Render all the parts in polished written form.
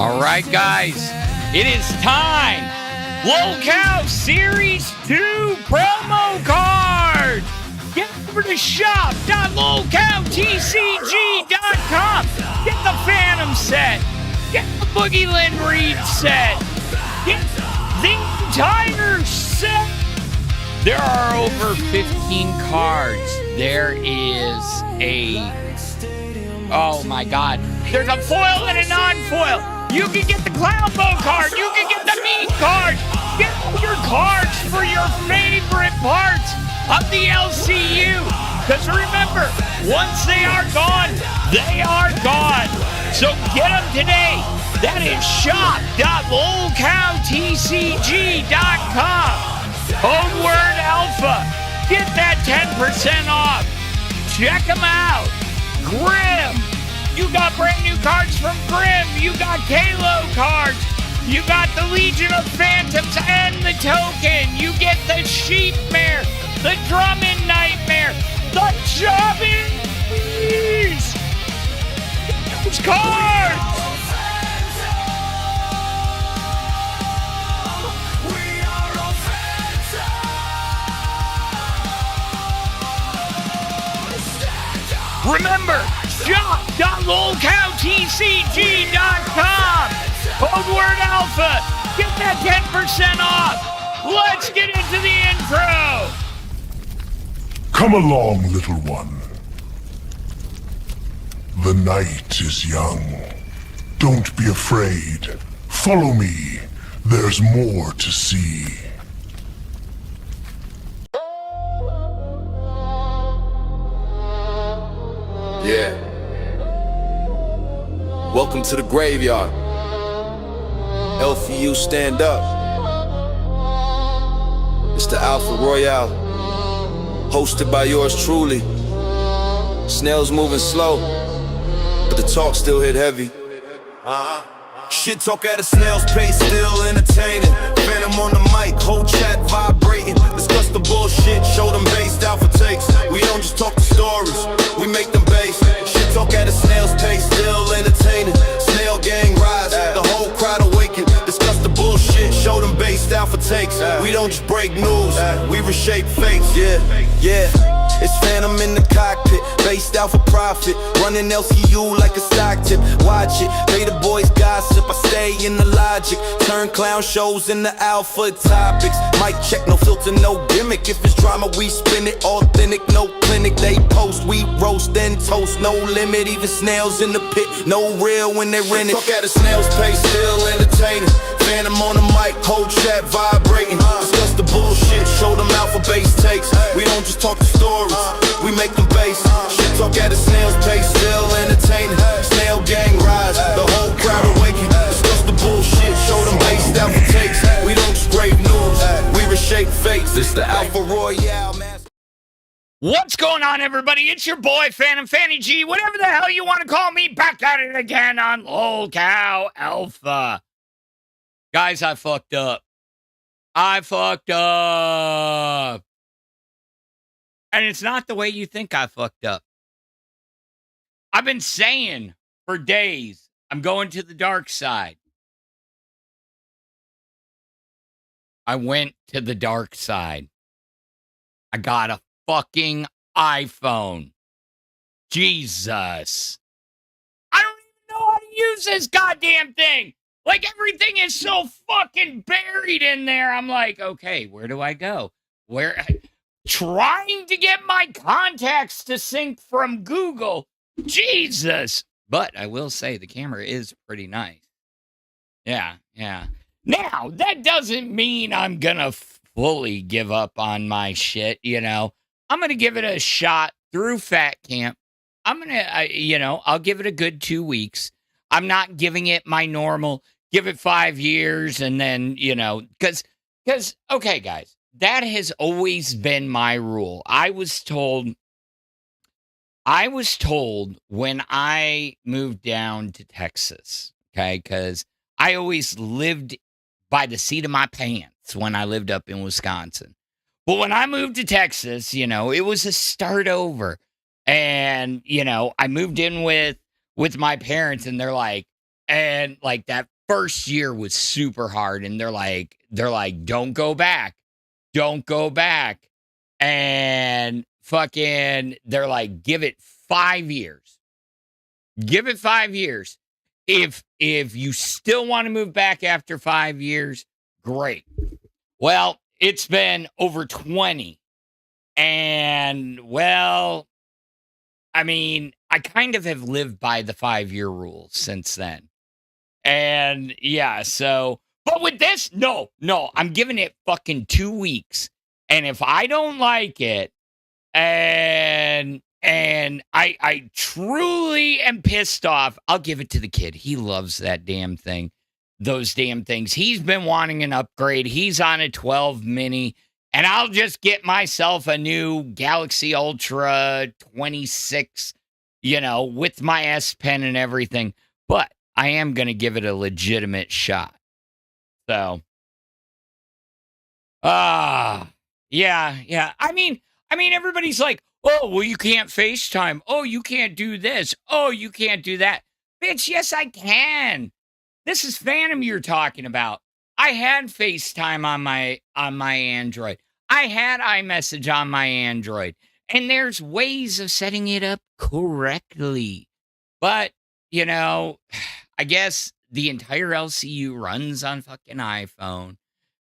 All right, guys, it is time. Lolcow Series 2 promo card. Get over to shop.lolcowtcg.com. Get the Phantom set. Get the Boogie Lynn Reed set. Get the entire set. There are over 15 cards. There is oh my God. There's a foil and a non-foil. You can get the Clown Bow card. You can get the Meat card. Get your cards for your favorite parts of the LCU. Because remember, once they are gone, they are gone. So get them today. That is shop.lolcowtcg.com. Code word Alpha. Get that 10% off. Check them out. Grim. You got brand new cards from Grim. You got Kalo cards. You got the Legion of Phantoms and the Token. You get the Sheep Mare, the Drummond Nightmare, the Chubbies. Those cards. Remember, shop.lolcowtcg.com. Code word Alpha. Get that 10% off. Let's get into the intro. Come along, little one. The night is young. Don't be afraid. Follow me. There's more to see. Yeah. Welcome to the graveyard. LFU, stand up. It's the Alpha Royale, hosted by yours truly. Snails moving slow, but the talk still hit heavy. Shit talk at a snail's pace, still entertaining. Phantom on the mic, whole chat vibrating. Discuss the bullshit, show them based alpha takes. We don't just talk the stories, we make them base. Shit talk at a snail's pace, still entertaining. Snail gang rise, the whole crowd awaken. Discuss the bullshit, show them based alpha takes. We don't just break news, we reshape fates. Yeah. It's Phantom in the cockpit, based out for profit. Running LCU like a stock tip. Watch it, pay the boys gossip. I stay in the logic. Turn clown shows into alpha topics. Mic check, no filter, no gimmick. If it's drama, we spin it. Authentic, no clinic. They post, we roast and toast. No limit, even snails in the pit. No real when they rent it. Talk at a snail's pace, still entertaining. Phantom on the mic, whole chat vibrating. Discuss the bullshit, show them alpha base takes. We don't just talk the stories, we make them base. Shit talk at a snail's pace, still entertaining. Snail gang rise, the whole crowd awaken. Discuss the bullshit, show them based alpha takes. We don't scrape news, we reshape fates. This the Alpha Royale, man. What's going on, everybody? It's your boy, Phantom Fanny G, whatever the hell you want to call me, back at it again on Lolcow Alpha. Guys, I fucked up. And it's not the way you think I fucked up. I've been saying for days, I'm going to the dark side. I went to the dark side. I got a fucking iPhone. Jesus. I don't even know how to use this goddamn thing. Like, everything is so fucking buried in there. I'm like, okay, where do I go? Trying to get my contacts to sync from Google. Jesus. But I will say the camera is pretty nice. Yeah. Now, that doesn't mean I'm gonna fully give up on my shit, you know. I'm gonna give it a shot through Fat Camp. I'm gonna, I'll give it a good 2 weeks. I'm not giving it my normal, give it 5 years and then, because, okay, guys, that has always been my rule. I was told when I moved down to Texas, okay, because I always lived by the seat of my pants when I lived up in Wisconsin. But when I moved to Texas, it was a start over. And, I moved in with my parents, and they're like, that first year was super hard, and they're like, don't go back. Don't go back. And fucking, they're like, give it 5 years. Give it 5 years. If you still want to move back after 5 years, great. Well, it's been over 20. And, well, I mean, I kind of have lived by the 5-year rule since then. And, yeah, so, but with this, no, I'm giving it fucking 2 weeks. And if I don't like it, and I truly am pissed off, I'll give it to the kid. He loves that damn thing. Those damn things. He's been wanting an upgrade. He's on a 12 mini. And I'll just get myself a new Galaxy Ultra 26, with my S Pen and everything. But I am going to give it a legitimate shot. So, yeah. I mean, everybody's like, oh, well, you can't FaceTime. Oh, you can't do this. Oh, you can't do that. Bitch, yes, I can. This is Phantom you're talking about. I had FaceTime on my Android. I had iMessage on my Android. And there's ways of setting it up correctly. But, I guess the entire LCU runs on fucking iPhone.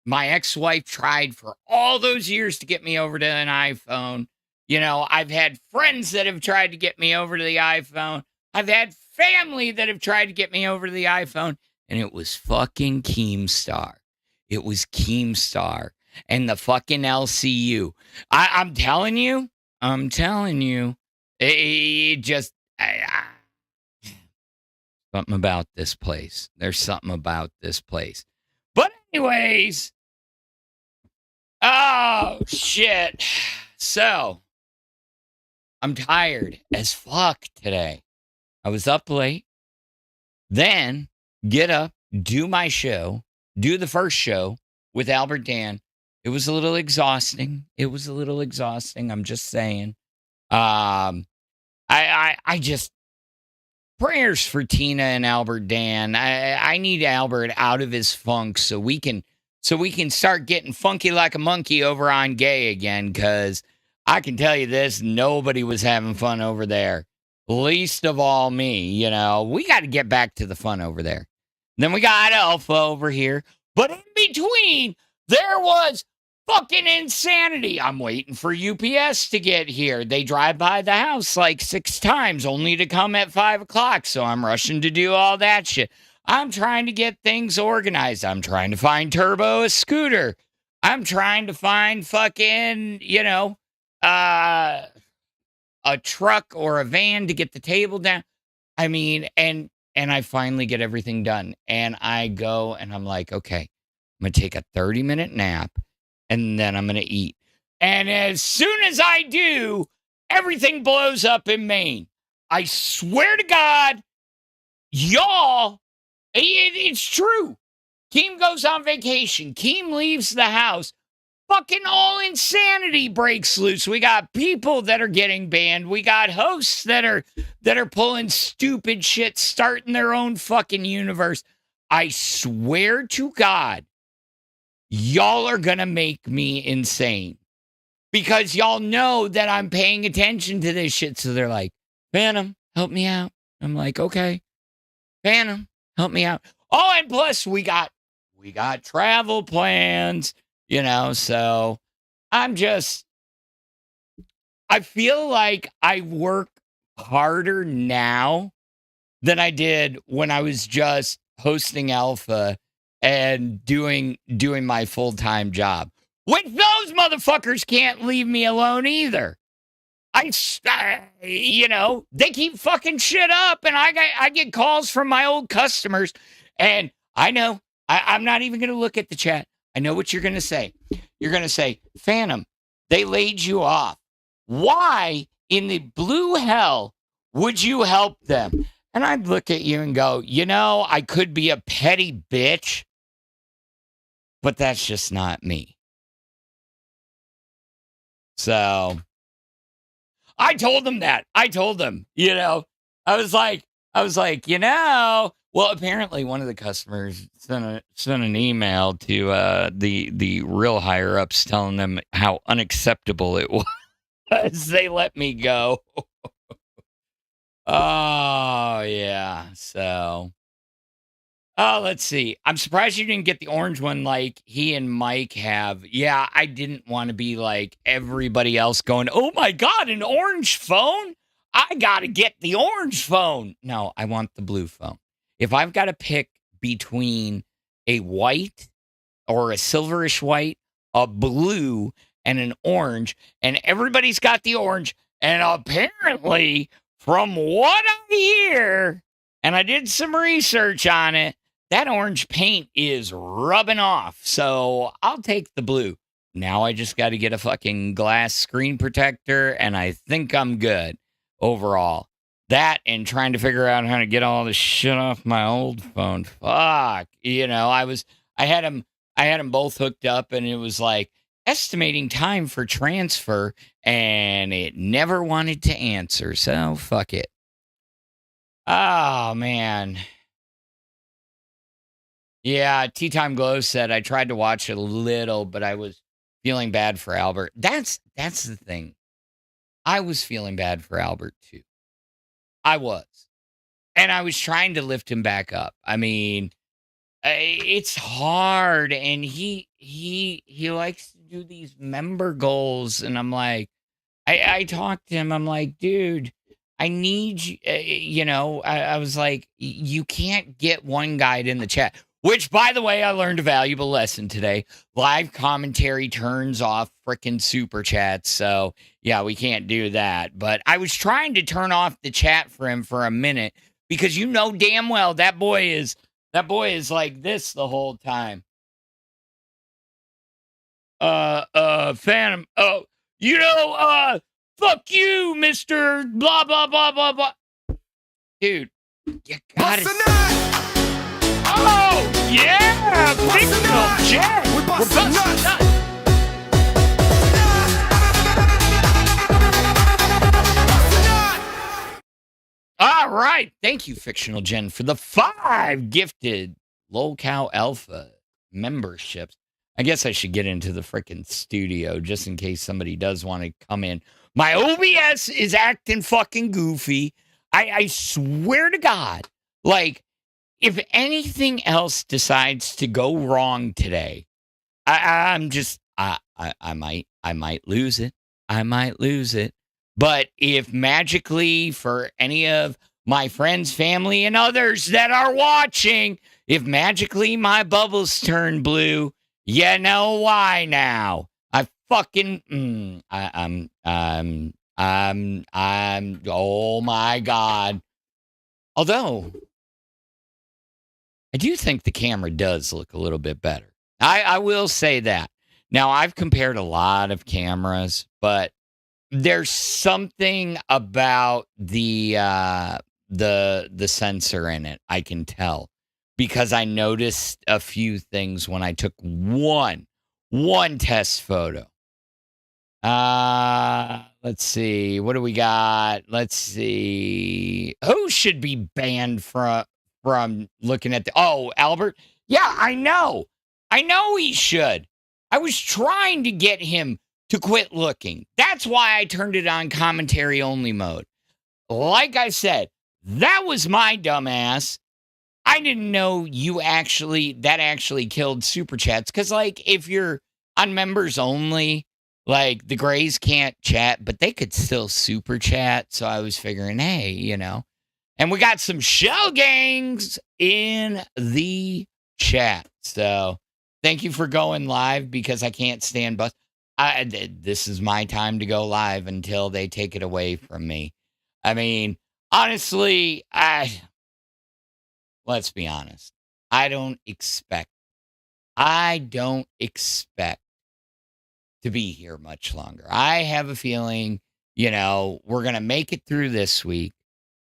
My ex-wife tried for all those years to get me over to an iPhone. I've had friends that have tried to get me over to the iPhone. I've had family that have tried to get me over to the iPhone. And it was fucking Keemstar. It was Keemstar and the fucking LCU. I'm telling you. It just... something about this place. There's something about this place. But anyways... Oh, shit. So, I'm tired as fuck today. I was up late. Then, get up, do my show, do the first show with Albert Dan. It was a little exhausting. I'm just saying. I just... Prayers for Tina and Albert Dan. I need Albert out of his funk so we can start getting funky like a monkey over on Gay again, because I can tell you this, nobody was having fun over there. Least of all me, We got to get back to the fun over there. Then we got Alpha over here. But in between, there was fucking insanity. I'm waiting for UPS to get here. They drive by the house like 6 times, only to come at 5 o'clock. So I'm rushing to do all that shit. I'm trying to get things organized. I'm trying to find Turbo a scooter. I'm trying to find fucking, a truck or a van to get the table down. I mean, and I finally get everything done. And I go and I'm like, okay, I'm going to take a 30-minute nap and then I'm going to eat. And as soon as I do, everything blows up in Maine. I swear to God, y'all, it's true. Keem goes on vacation. Keem leaves the house. Fucking all insanity breaks loose. We got people that are getting banned. We got hosts that are pulling stupid shit, starting their own fucking universe. I swear to God, y'all are gonna make me insane. Because y'all know that I'm paying attention to this shit. So they're like, Phantom, help me out. I'm like, okay. Phantom, help me out. Oh, and plus we got travel plans, so I feel like I work harder now than I did when I was just hosting Alpha and doing my full-time job. Which those motherfuckers can't leave me alone either. They keep fucking shit up, and I get calls from my old customers, and I know, I'm not even going to look at the chat. I know what you're going to say. You're going to say, Phantom, they laid you off. Why in the blue hell would you help them? And I'd look at you and go, I could be a petty bitch, but that's just not me. So I told them that. I told them, I was like, Well, apparently one of the customers sent an email to the real higher ups telling them how unacceptable it was. They let me go. Oh yeah. So, let's see. I'm surprised you didn't get the orange one like he and Mike have. Yeah, I didn't want to be like everybody else going, "Oh my God, an orange phone! I got to get the orange phone." No, I want the blue phone. If I've got to pick between a white or a silverish white, a blue, and an orange, and everybody's got the orange, and apparently, from what I hear, and I did some research on it, that orange paint is rubbing off. So I'll take the blue. Now I just got to get a fucking glass screen protector, and I think I'm good overall. That and trying to figure out how to get all this shit off my old phone. Fuck. I had them both hooked up, and it was like estimating time for transfer, and it never wanted to answer. So fuck it. Oh, man. Yeah, Tea Time Glow said I tried to watch it a little, but I was feeling bad for Albert. That's the thing. I was feeling bad for Albert too. I was. And I was trying to lift him back up. I mean, it's hard, and he likes to do these member goals, and I'm like, I talked to him. I'm like, dude, I need you. I was like, you can't get one guide in the chat. Which, by the way, I learned a valuable lesson today. Live commentary turns off frickin' super chats. So, yeah, we can't do that. But I was trying to turn off the chat for him for a minute because you know damn well that boy is like this the whole time. Phantom. Oh, fuck you, Mr. Blah, blah, blah, blah, blah. Dude, you gotta... Oh, yeah! Fictional Jet! We're busting nuts! All right. Thank you, Fictional Jen, for the 5 gifted Lolcow Alpha memberships. I guess I should get into the freaking studio just in case somebody does want to come in. My OBS is acting fucking goofy. I swear to God, like, if anything else decides to go wrong today, I might lose it. I might lose it. But if magically for any of my friends, family, and others that are watching, if magically my bubbles turn blue, you know why now. I fucking oh my God. Although I do think the camera does look a little bit better. I will say that. Now, I've compared a lot of cameras, but there's something about the sensor in it, I can tell, because I noticed a few things when I took one test photo. Let's see. What do we got? Let's see. Who should be banned from looking at Albert? Yeah, I know. I know he should. I was trying to get him to quit looking. That's why I turned it on commentary only mode. Like I said, that was my dumbass. I didn't know that actually killed super chats. Because, like, if you're on members only, like, the Grays can't chat, but they could still super chat. So I was figuring, hey, And we got some shell gangs in the chat. So thank you for going live because I can't stand bus. This is my time to go live until they take it away from me. I mean, honestly, let's be honest. I don't expect to be here much longer. I have a feeling, we're going to make it through this week.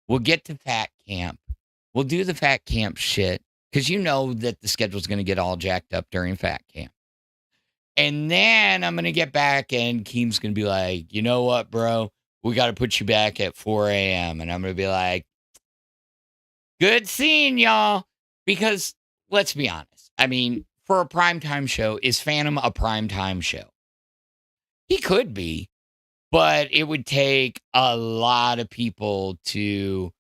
We'll get to Fat Camp. We'll do the Fat Camp shit because you know that the schedule's going to get all jacked up during Fat Camp. And then I'm going to get back and Keem's going to be like, you know what, bro? We got to put you back at 4 a.m. And I'm going to be like, Good seeing y'all. Because let's be honest. I mean, for a primetime show, is Phantom a primetime show? He could be, but it would take a lot of people to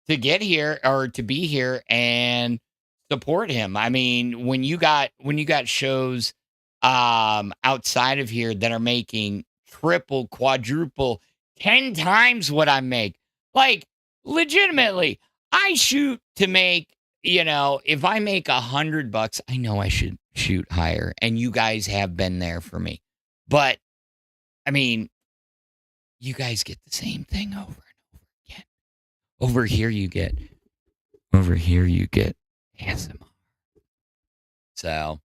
get here or to be here and support him. I mean, when you got shows outside of here that are making triple, quadruple, 10 times what I make. Like, legitimately, I shoot to make, if I make $100, I know I should shoot higher. And you guys have been there for me. But, I mean, you guys get the same thing over and over again. Over here you get ASMR. So,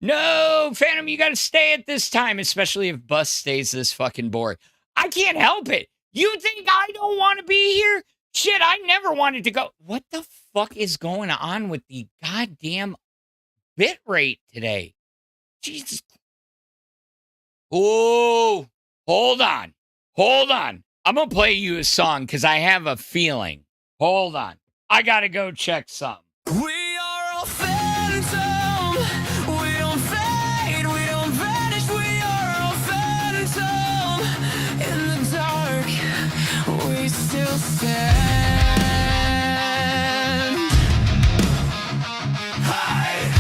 no, Phantom, you got to stay at this time, especially if Bus stays this fucking boring. I can't help it. You think I don't want to be here? Shit, I never wanted to go. What the fuck is going on with the goddamn bit rate today? Jesus. Oh, hold on. I'm going to play you a song because I have a feeling. Hold on. I got to go check something. We are all phantom. We don't fade, we don't vanish. We are all phantom. In the dark, we still stand. Hi.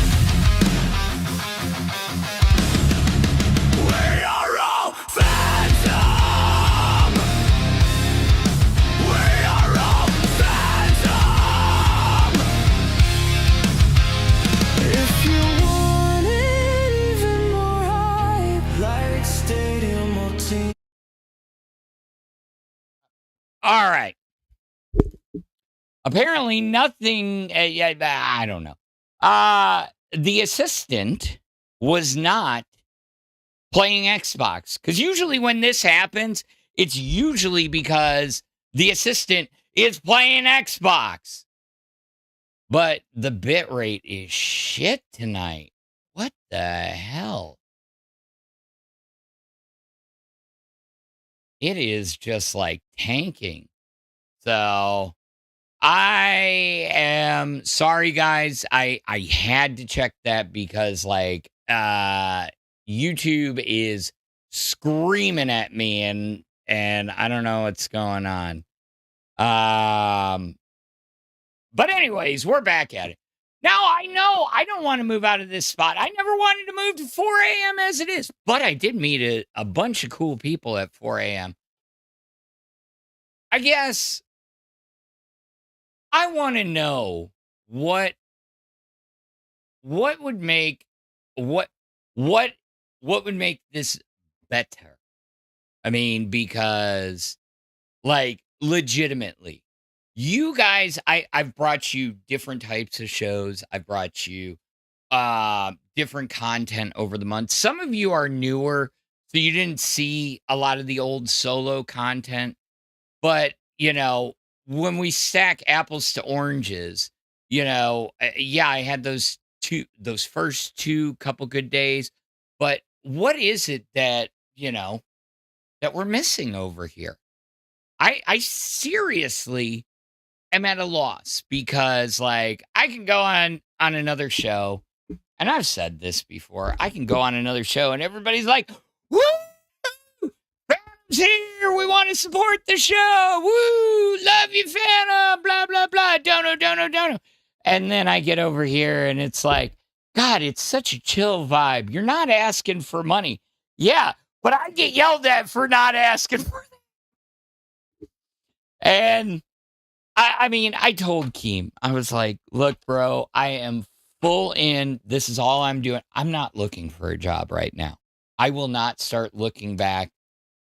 We are all phantom. We are all phantom. If you want it even more hype, like stadium or team. All right. Apparently nothing, I don't know. The assistant was not playing Xbox. Because usually when this happens, it's usually because the assistant is playing Xbox. But the bit rate is shit tonight. What the hell? It is just like tanking. So I am sorry, guys. I had to check that because like YouTube is screaming at me and I don't know what's going on. But anyways, we're back at it. Now I know I don't want to move out of this spot. I never wanted to move to 4 a.m. as it is, but I did meet a bunch of cool people at 4 a.m. I guess I want to know what would make what would make this better. I mean, because like legitimately, you guys, I've brought you different types of shows. I've brought you different content over the months. Some of you are newer, so you didn't see a lot of the old solo content. But, when we stack apples to oranges, yeah, I had those first two couple good days. But what is it that, that we're missing over here? I seriously am at a loss because, like, I can go on another show, and I've said this before. I can go on another show, and everybody's like, "Woo! Phantom's here. We want to support the show. Woo! Love you, Phantom. Blah blah blah. Dono." And then I get over here, and it's like, God, it's such a chill vibe. You're not asking for money, yeah, but I get yelled at for not asking for that. And I mean, I told Keem, I was like, look, bro, I am full in. This is all I'm doing. I'm not looking for a job right now. I will not start looking back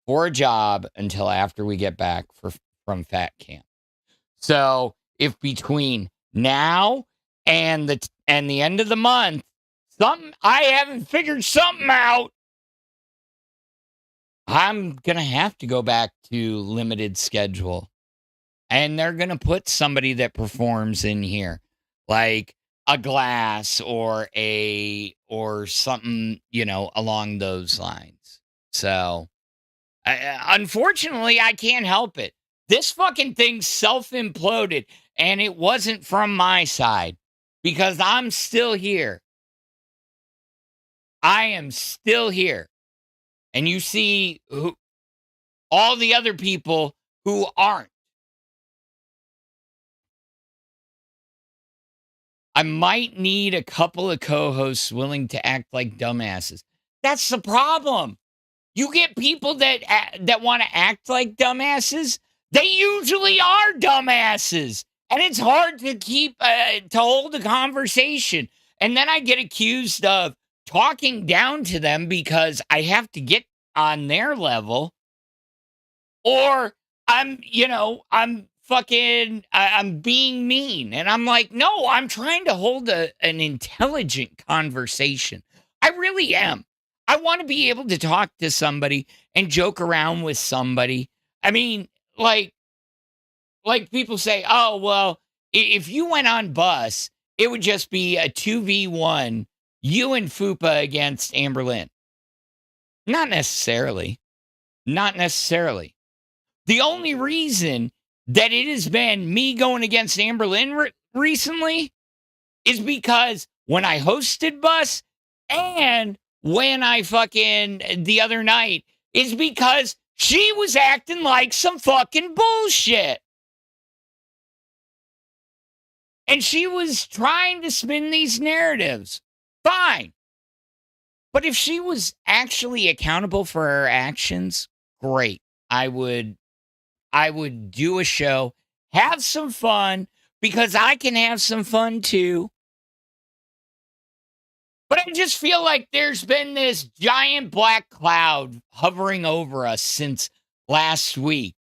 for a job until after we get back from Fat Camp. So if between now and the end of the month, I haven't figured something out, I'm going to have to go back to limited schedule. And they're going to put somebody that performs in here, like a Glass or something, along those lines. So Unfortunately, I can't help it. This fucking thing self-imploded, and it wasn't from my side because I'm still here. I am still here. And you see all the other people who aren't. I might need a couple of co-hosts willing to act like dumbasses. That's the problem. You get people that want to act like dumbasses. They usually are dumbasses, and it's hard to keep to hold a conversation. And then I get accused of talking down to them because I have to get on their level, or I'm being mean. And I'm like, no, I'm trying to hold an intelligent conversation. I really am. I want to be able to talk to somebody and joke around with somebody. I mean, like people say, oh, well, if you went on bus, it would just be a 2v1, you and Fupa against Amberlynn. Not necessarily. Not necessarily. The only reason that it has been me going against Amberlynn recently is because when I hosted bus and when I the other night is because she was acting like some fucking bullshit. And she was trying to spin these narratives. Fine. But if she was actually accountable for her actions, great. I would do a show, have some fun, because I can have some fun too. But I just feel like there's been this giant black cloud hovering over us since last week.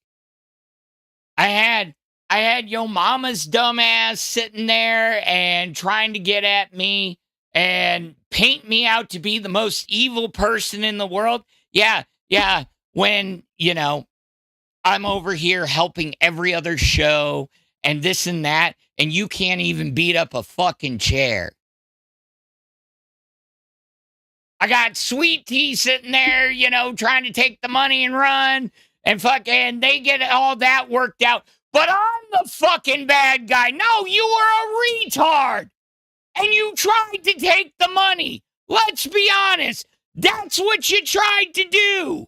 I had Yo Mama's dumbass sitting there and trying to get at me and paint me out to be the most evil person in the world. Yeah. When, I'm over here helping every other show and this and that, and you can't even beat up a fucking chair. I got Sweet Tea sitting there, trying to take the money and run, and fucking they get all that worked out. But I'm the fucking bad guy. No, you were a retard. And you tried to take the money. Let's be honest. That's what you tried to do.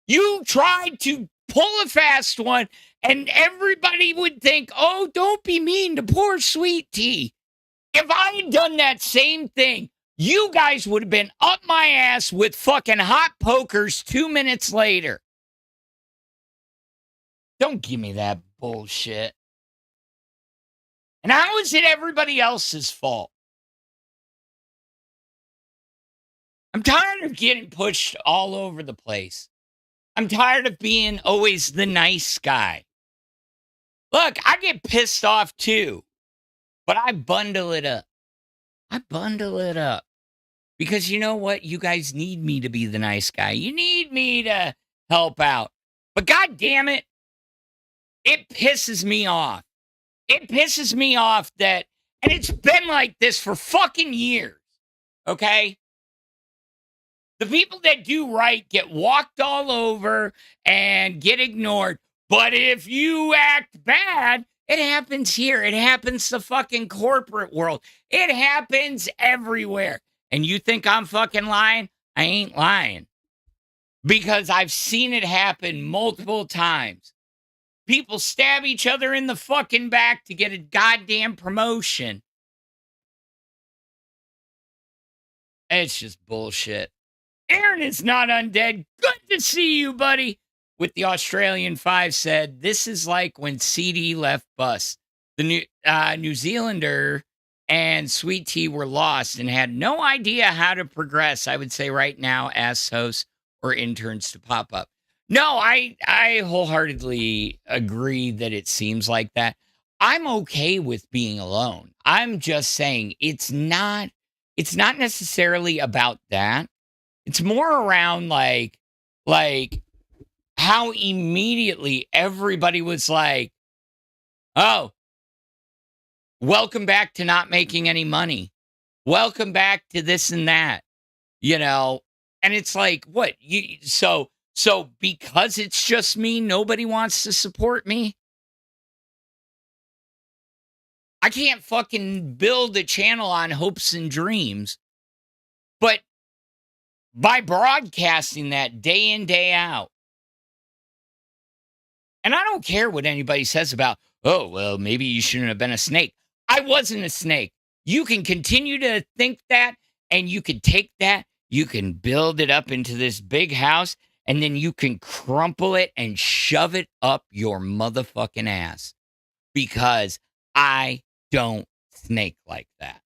You tried to pull a fast one, and everybody would think, oh, don't be mean to poor Sweet Tea. If I had done that same thing, you guys would have been up my ass with fucking hot pokers 2 minutes later. Don't give me that bullshit. And how is it everybody else's fault? I'm tired of getting pushed all over the place. I'm tired of being always the nice guy. Look, I get pissed off too, but I bundle it up. Because you know what? You guys need me to be the nice guy. You need me to help out. But God damn it, it pisses me off. It pisses me off that, and it's been like this for fucking years, okay? The people that do right get walked all over and get ignored. But if you act bad, it happens here. It happens the fucking corporate world. It happens everywhere. And you think I'm fucking lying? I ain't lying. Because I've seen it happen multiple times. People stab each other in the fucking back to get a goddamn promotion. It's just bullshit. Aaron is not undead. Good to see you, buddy. With the Australian 5 said, this is like when CD left bus. The New Zealander and Sweet Tea were lost and had no idea how to progress. I would say right now, ask hosts or interns to pop up. No, I wholeheartedly agree that it seems like that. I'm okay with being alone. I'm just saying it's not necessarily about that. It's more around like how immediately everybody was like, oh, welcome back to not making any money. Welcome back to this and that, And it's like, what? So So because it's just me, nobody wants to support me. I can't fucking build a channel on hopes and dreams. But by broadcasting that day in, day out, and I don't care what anybody says about, oh, well, maybe you shouldn't have been a snake. I wasn't a snake. You can continue to think that, and you can take that, you can build it up into this big house, and then you can crumple it and shove it up your motherfucking ass. Because I don't snake like that.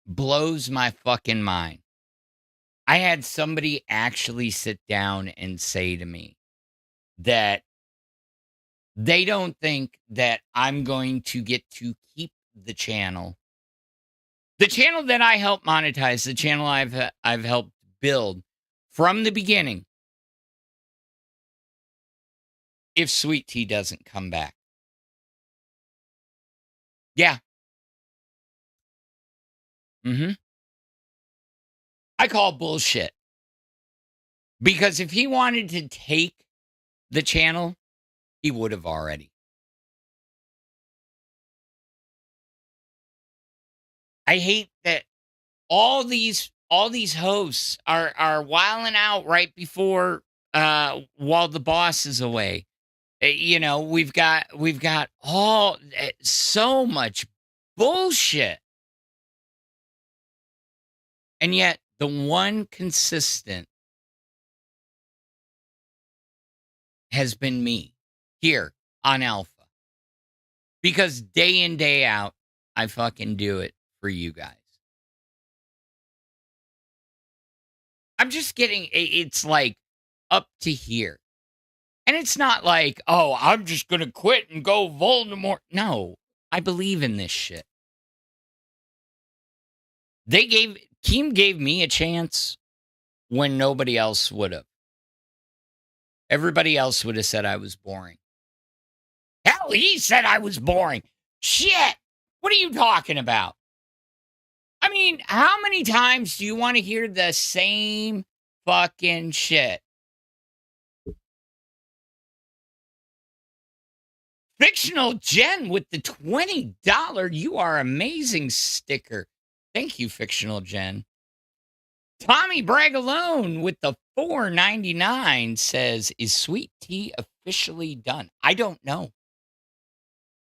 Blows my fucking mind. I had somebody actually sit down and say to me that they don't think that I'm going to get to keep the channel. The channel that I helped monetize, the channel I've helped build from the beginning, if Sweet Tea doesn't come back. Yeah. I call bullshit. Because if he wanted to take the channel, he would have already. I hate that all these hosts are wilding out right before while the boss is away. You know, we've got all so much bullshit. And yet the one consistent has been me here on Alpha. Because day in, day out, I fucking do it for you guys. I'm just getting, it's like up to here. And it's not like, oh, I'm just going to quit and go Voldemort. No, I believe in this shit. Keem gave me a chance when nobody else would have. Everybody else would have said I was boring. Hell, he said I was boring. Shit. What are you talking about? I mean, how many times do you want to hear the same fucking shit? Fictional Jen with the $20 You Are Amazing sticker. Thank you, Fictional Jen. Tommy Bragalone with the $4.99 says, is Sweet Tea officially done? I don't know.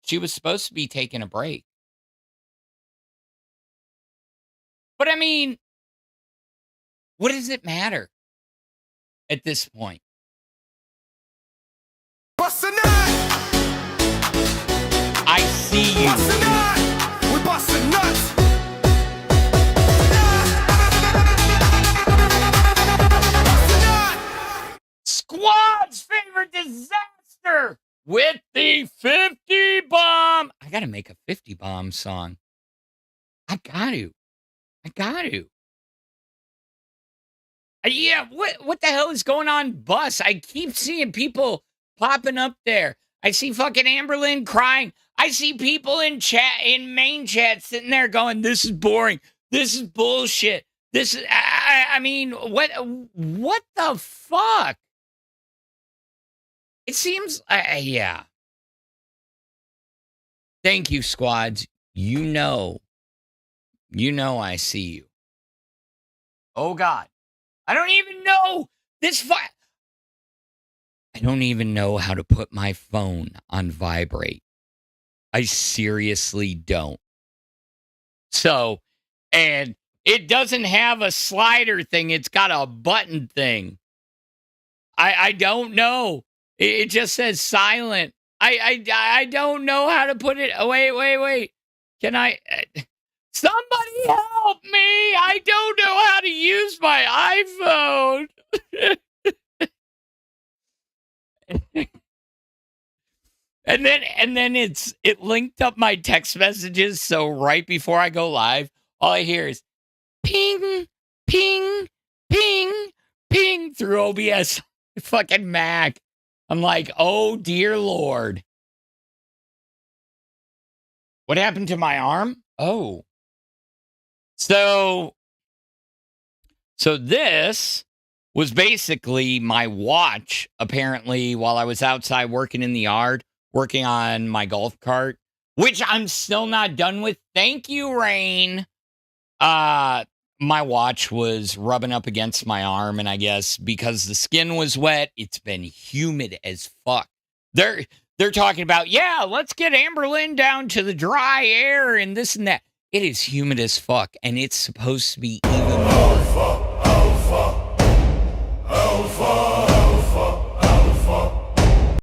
She was supposed to be taking a break. But I mean, what does it matter at this point? Bust a nut! I see you. Bust a nut! We bustin' nuts! Squad's favorite disaster with the 50 bomb. I gotta make a 50 bomb song. I got to. Yeah, what the hell is going on, bus? I keep seeing people popping up there. I see fucking Amberlynn crying. I see people in main chat sitting there going, this is boring. This is bullshit. This is, I mean, what the fuck? It seems, yeah. Thank you, squads. You know I see you. Oh, God. I don't even know this. I don't even know how to put my phone on vibrate. I seriously don't. So, and it doesn't have a slider thing. It's got a button thing. I don't know. It just says silent. I don't know how to put it. Oh, wait. Can I? Somebody help me. I don't know how to use my iPhone. And then it linked up my text messages, so right before I go live, all I hear is ping, ping, ping, ping through OBS fucking Mac. I'm like, oh dear Lord. What happened to my arm? Oh. So this was basically my watch, apparently, while I was outside working in the yard, working on my golf cart, which I'm still not done with. Thank you, Rain. My watch was rubbing up against my arm, and I guess because the skin was wet, it's been humid as fuck. They're talking about, yeah, let's get Amberlynn down to the dry air and this and that. It is humid as fuck, and it's supposed to be even more.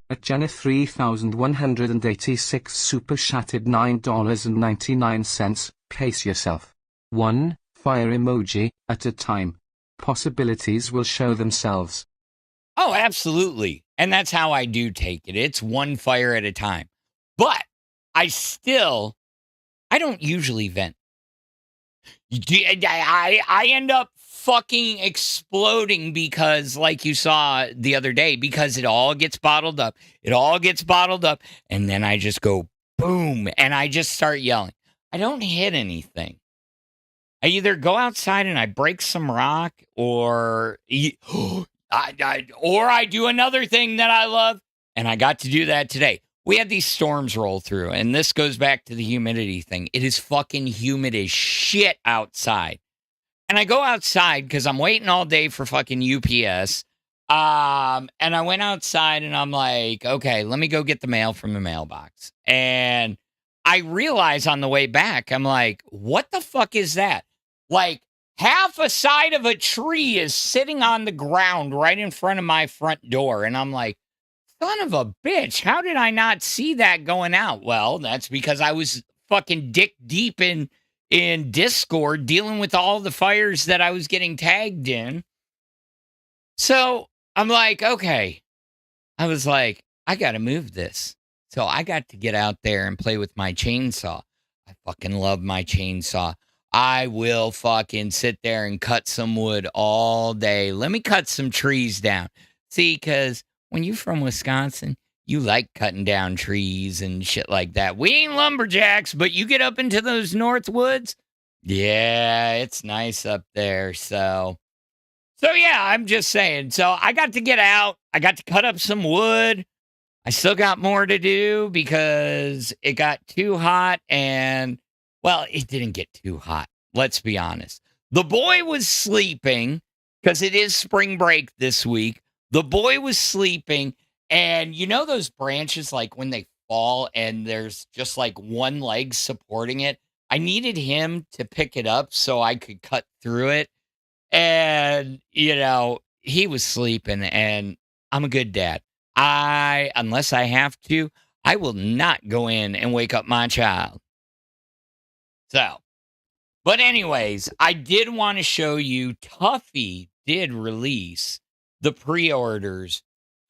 At Jenna 3186 super chatted $9.99. Pace yourself. 1 fire emoji at a time. Possibilities will show themselves. Oh, absolutely. And that's how I do take it. It's one fire at a time. But I don't usually vent. I end up fucking exploding because, like you saw the other day, because it all gets bottled up. It all gets bottled up. And then I just go boom. And I just start yelling. I don't hit anything. I either go outside and I break some rock, or I do another thing that I love, and I got to do that today. We had these storms roll through, and this goes back to the humidity thing. It is fucking humid as shit outside. And I go outside because I'm waiting all day for fucking UPS. And I went outside and I'm like, okay, let me go get the mail from the mailbox. And I realize on the way back, I'm like, what the fuck is that? Like, half a side of a tree is sitting on the ground right in front of my front door. And I'm like, son of a bitch, how did I not see that going out? Well, that's because I was fucking dick deep in Discord dealing with all the fires that I was getting tagged in. So I'm like, okay. I was like, I got to move this. So I got to get out there and play with my chainsaw. I fucking love my chainsaw. I will fucking sit there and cut some wood all day. Let me cut some trees down. See, because when you're from Wisconsin, you like cutting down trees and shit like that. We ain't lumberjacks, but you get up into those north woods. Yeah, it's nice up there. So yeah, I'm just saying. So I got to get out. I got to cut up some wood. I still got more to do because it got too hot, and, well, it didn't get too hot. Let's be honest. The boy was sleeping because it is spring break this week. The boy was sleeping, and you know those branches, like when they fall and there's just like one leg supporting it? I needed him to pick it up so I could cut through it. And, you know, he was sleeping, and I'm a good dad. Unless I have to, I will not go in and wake up my child. So, but anyways, I did want to show you, Tuffy did release the pre-orders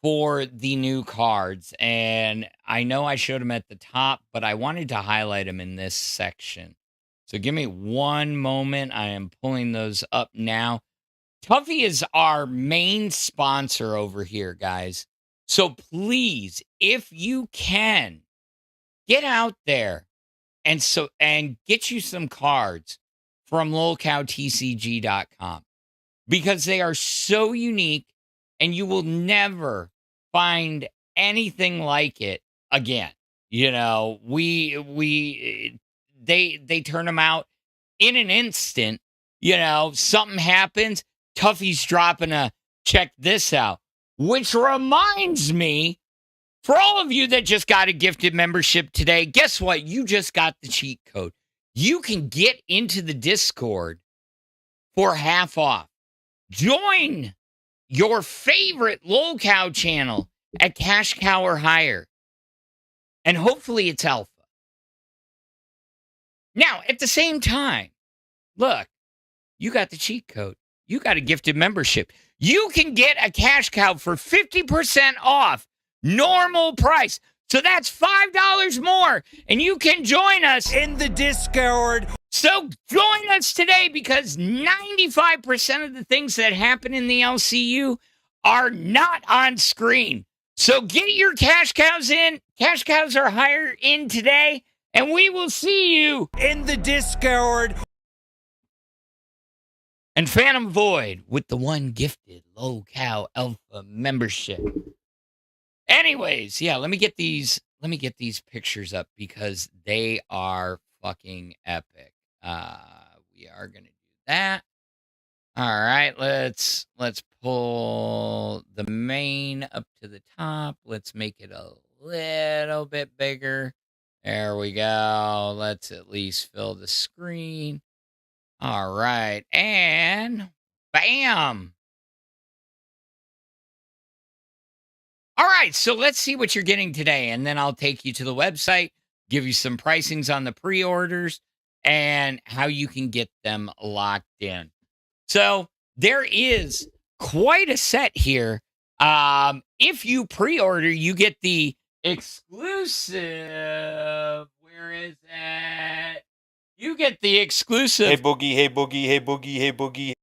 for the new cards. And I know I showed them at the top, but I wanted to highlight them in this section. So give me one moment. I am pulling those up now. Tuffy is our main sponsor over here, guys. So please, if you can, get out there and get you some cards from lolcowtcg.com, because they are so unique and you will never find anything like it again. You know, they turn them out in an instant. You know, something happens, Tuffy's dropping a check this out. Which reminds me, for all of you that just got a gifted membership today, guess what? You just got the cheat code. You can get into the Discord for half off. Join your favorite Lolcow channel at Cash Cow or higher. And hopefully it's alpha. Now, at the same time, look, you got the cheat code. You got a gifted membership. You can get a Cash Cow for 50% off normal price. So that's $5 more, and you can join us in the Discord. So join us today, because 95% of the things that happen in the LCU are not on screen. So get your Cash Cows in. Cash Cows are higher in today, and we will see you in the Discord. And Phantom Void with the one gifted Lolcow Alpha membership. Anyways, yeah, let me get these pictures up because they are fucking epic. We are gonna do that. All right, let's pull the main up to the top. Let's make it a little bit bigger. There we go. Let's at least fill the screen. All right, and bam. All right, so let's see what you're getting today, and then I'll take you to the website, give you some pricings on the pre-orders, and how you can get them locked in. So there is quite a set here. If you pre-order, you get the exclusive. Where is it? You get the exclusive. Hey Boogie, hey Boogie, hey Boogie, hey Boogie.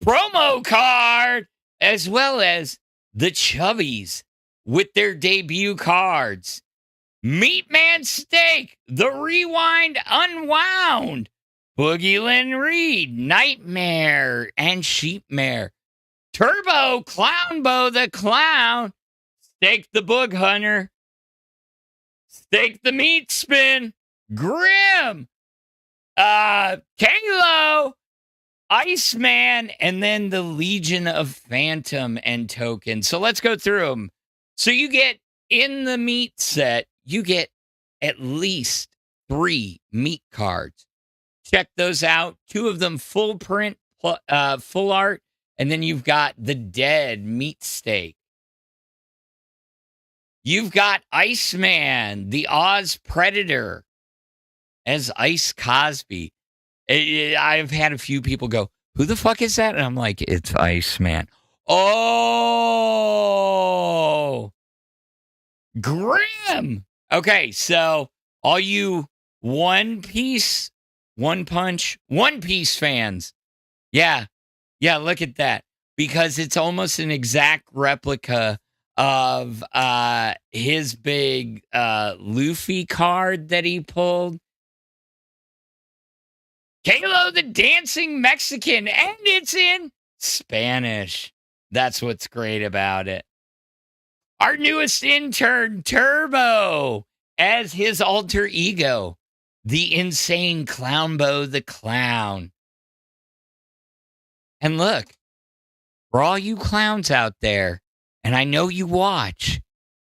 Promo card, as well as the Chubbies with their debut cards. Meatman Steak, The Rewind Unwound, Boogie Lynn Reed, Nightmare and Sheepmare, Turbo Clownbo the Clown, Steak the Boog Hunter, Steak the Meat Spin, Grim, Kalo, Iceman, and then the Legion of Phantom and Token. So let's go through them. So you get in the meat set, you get at least 3 meat cards. Check those out. 2 of them full print, full art, and then you've got the dead meat steak. You've got Iceman, the Oz Predator, as Ice Cosby. I've had a few people go, who the fuck is that? And I'm like, it's Iceman. Oh, Grim. Okay, so all you One Piece fans. Yeah, look at that. Because it's almost an exact replica of his big Luffy card that he pulled. Kalo the Dancing Mexican, and it's in Spanish. That's what's great about it. Our newest intern, Turbo, as his alter ego, the insane Clownbo the Clown. And look, for all you clowns out there, and I know you watch,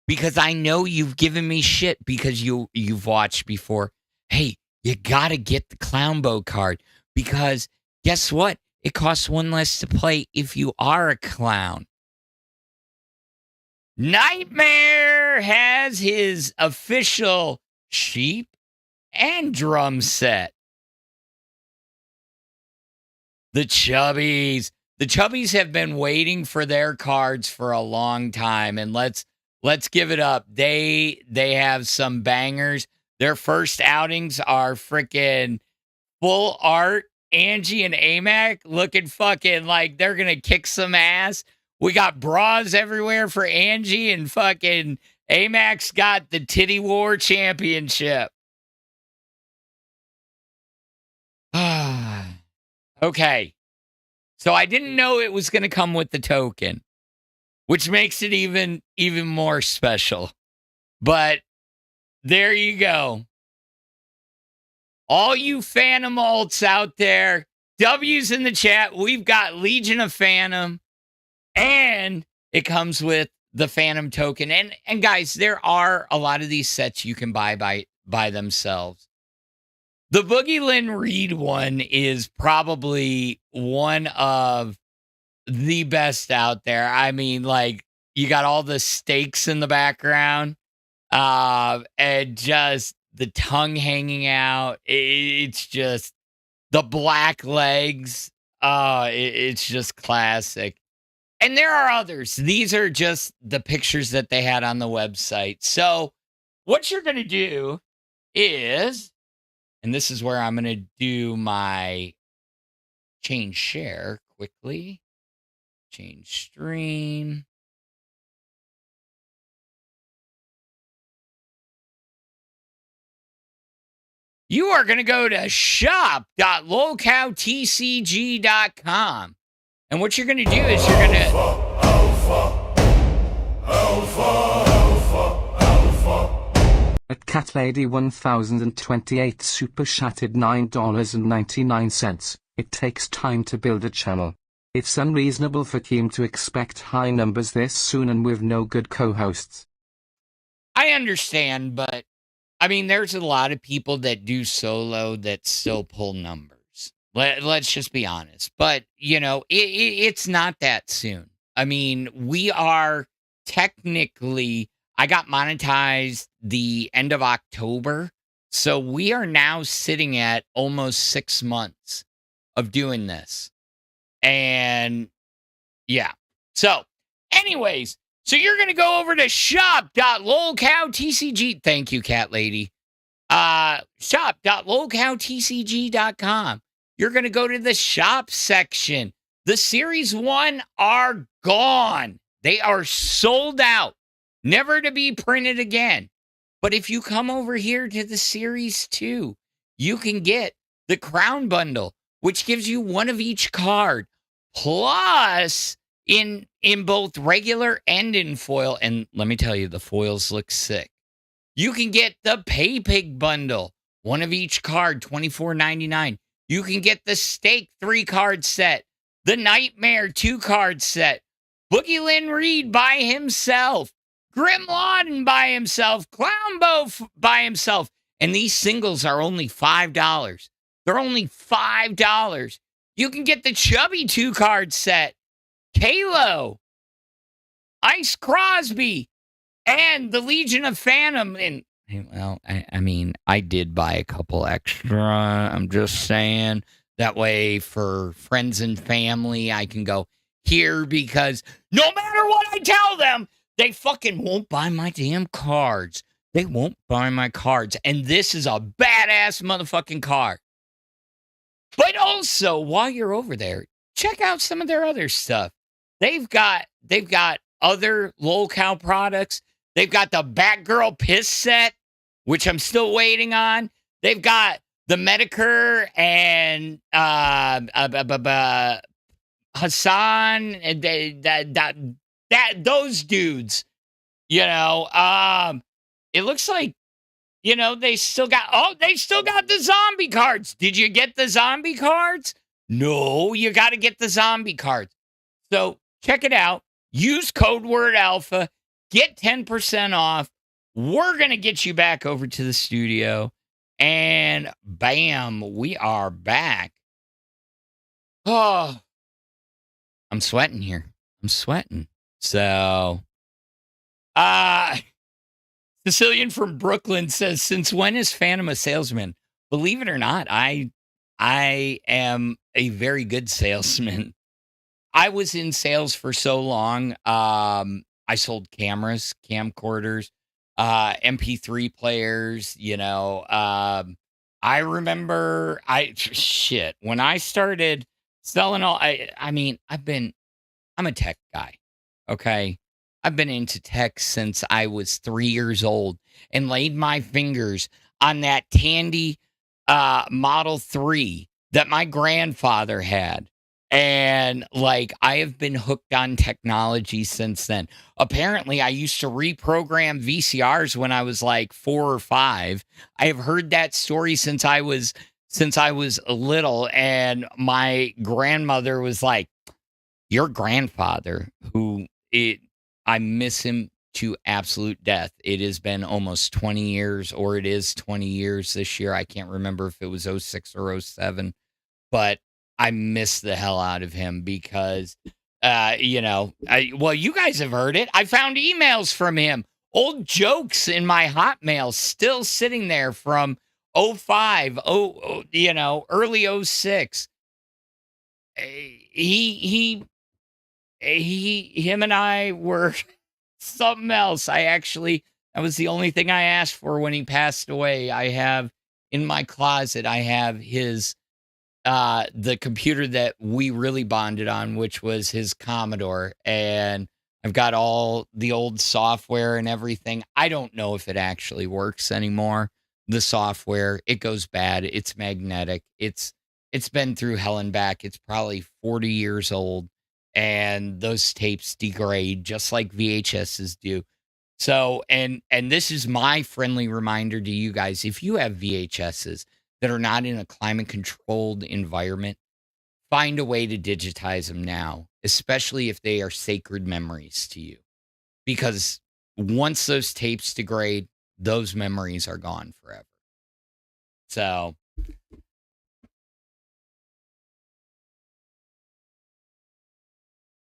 because I know you've given me shit because you've watched before. Hey, you gotta get the Clownbo card because guess what? It costs 1 less to play if you are a clown. Nightmare has his official sheep and drum set. The Chubbies have been waiting for their cards for a long time, and let's give it up. They have some bangers. Their first outings are freaking full art. Angie and Amac looking fucking like they're going to kick some ass. We got bras everywhere for Angie, and fucking Amac's got the Titty War Championship. Okay. So I didn't know it was going to come with the token, which makes it even more special. But there you go. All you Phantom alts out there, W's in the chat. We've got Legion of Phantom, and it comes with the Phantom token. And guys, there are a lot of these sets you can buy by themselves. The Boogie Lynn Reed one is probably one of the best out there. I mean, like, you got all the stakes in the background, and just the tongue hanging out. It's just the black legs. It's just classic. And there are others. These are just the pictures that they had on the website. So what you're going to do is, and this is where I'm going to do my change share quickly. Change stream. you are going to go to shop.lolcowtcg.com. And what you're going to do is you're going to... At Cat Lady 1028 Super Shattered $9.99. It takes time to build a channel. It's unreasonable for Keem to expect high numbers this soon and with no good co-hosts. I understand, but I mean, there's a lot of people that do solo that still pull numbers. Let's just be honest. But, you know, it's not that soon. I mean, we are technically, I got monetized the end of October. So we are now sitting at almost 6 months of doing this. And yeah. So anyways, so you're going to go over to shop.lolcowtcg. Thank you, Cat Lady. Shop.lolcowtcg.com. You're going to go to the shop section. The Series 1 are gone. They are sold out, never to be printed again. But if you come over here to the Series 2, you can get the Crown Bundle, which gives you one of each card, plus in both regular and in foil. And let me tell you, the foils look sick. You can get the Pay Pig Bundle, one of each card, $24.99. You can get the Steak 3-card set, the Nightmare 2-card set, Boogie Lynn Reed by himself, Grim Laden by himself, Clownbo by himself. And these singles are only $5. They're only $5. You can get the Chubby 2-card set, Kalo, Ice Crosby, and the Legion of Phantom. And, well, I mean, I did buy a couple extra. I'm just saying. That way, for friends and family, I can go here because no matter what I tell them, they fucking won't buy my damn cards. They won't buy my cards. And this is a badass motherfucking card. But also, while you're over there, check out some of their other stuff. They've got other Lolcow products. They've got the Batgirl Piss set, which I'm still waiting on. They've got the Medicare and Hassan and those dudes. You know, it looks like, you know, they still got the zombie cards. Did you get the zombie cards? No, you got to get the zombie cards. So check it out. Use code word alpha. Get 10% off. We're going to get you back over to the studio. And bam, we are back. Oh, I'm sweating here. I'm sweating. So, Sicilian from Brooklyn says, since when is Phantom a salesman? Believe it or not, I am a very good salesman. I was in sales for so long. I sold cameras, camcorders, MP3 players, you know. I remember when I started selling I'm a tech guy. Okay. I've been into tech since I was 3 years old and laid my fingers on that Tandy Model 3 that my grandfather had. And like, I have been hooked on technology since then. Apparently, I used to reprogram VCRs when I was like 4 or 5. I have heard that story since I was little. And my grandmother was like, your grandfather, I miss him to absolute death. It has been almost 20 years, or it is 20 years this year. I can't remember if it was 06 or 07, but I miss the hell out of him because, you guys have heard it. I found emails from him, old jokes in my Hotmail still sitting there from 05, early 06. Him and I were something else. That was the only thing I asked for when he passed away. I have in my closet, I have his, the computer that we really bonded on, which was his Commodore. And I've got all the old software and everything. I don't know if it actually works anymore, the software. It goes bad. It's magnetic. It's been through hell and back. It's probably 40 years old, and those tapes degrade just like VHSs do. So, and this is my friendly reminder to you guys: if you have VHSs that are not in a climate controlled environment, find a way to digitize them now, especially if they are sacred memories to you. Because once those tapes degrade, those memories are gone forever. So,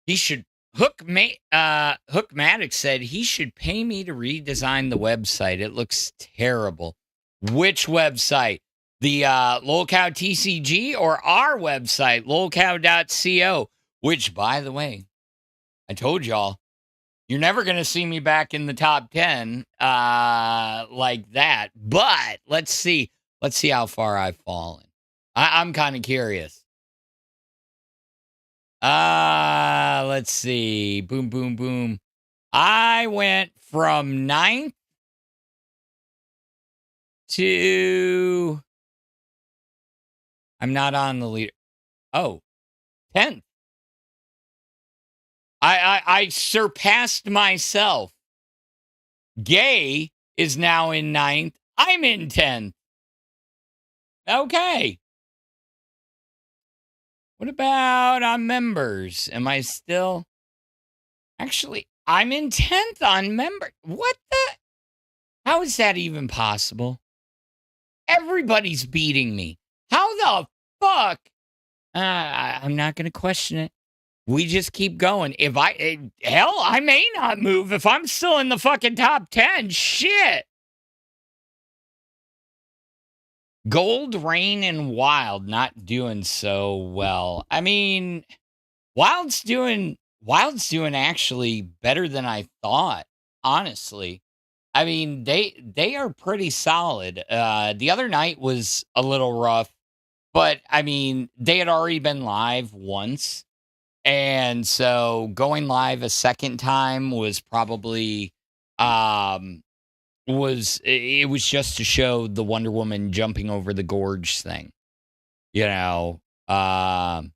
he should Hookmatic said he should pay me to redesign the website. It looks terrible. Which website? The Lolcow TCG or our website, lolcow.co, which, by the way, I told y'all, you're never going to see me back in the top 10 like that. But let's see. Let's see how far I've fallen. I'm kind of curious. Let's see. Boom, boom, boom. I went from 9th to... I'm not on the leader. Oh, 10th. I surpassed myself. Gay is now in 9th. I'm in 10th. Okay. What about on members? Am I still... Actually, I'm in 10th on member. What the... How is that even possible? Everybody's beating me. How the fuck? I'm not going to question it. We just keep going. Hell, I may not move if I'm still in the fucking top 10. Shit. Gold, Rain, and Wild not doing so well. I mean, Wild's doing actually better than I thought, honestly. I mean, they are pretty solid. The other night was a little rough, but I mean, they had already been live once. And so going live a second time was probably was just to show the Wonder Woman jumping over the gorge thing. You know, the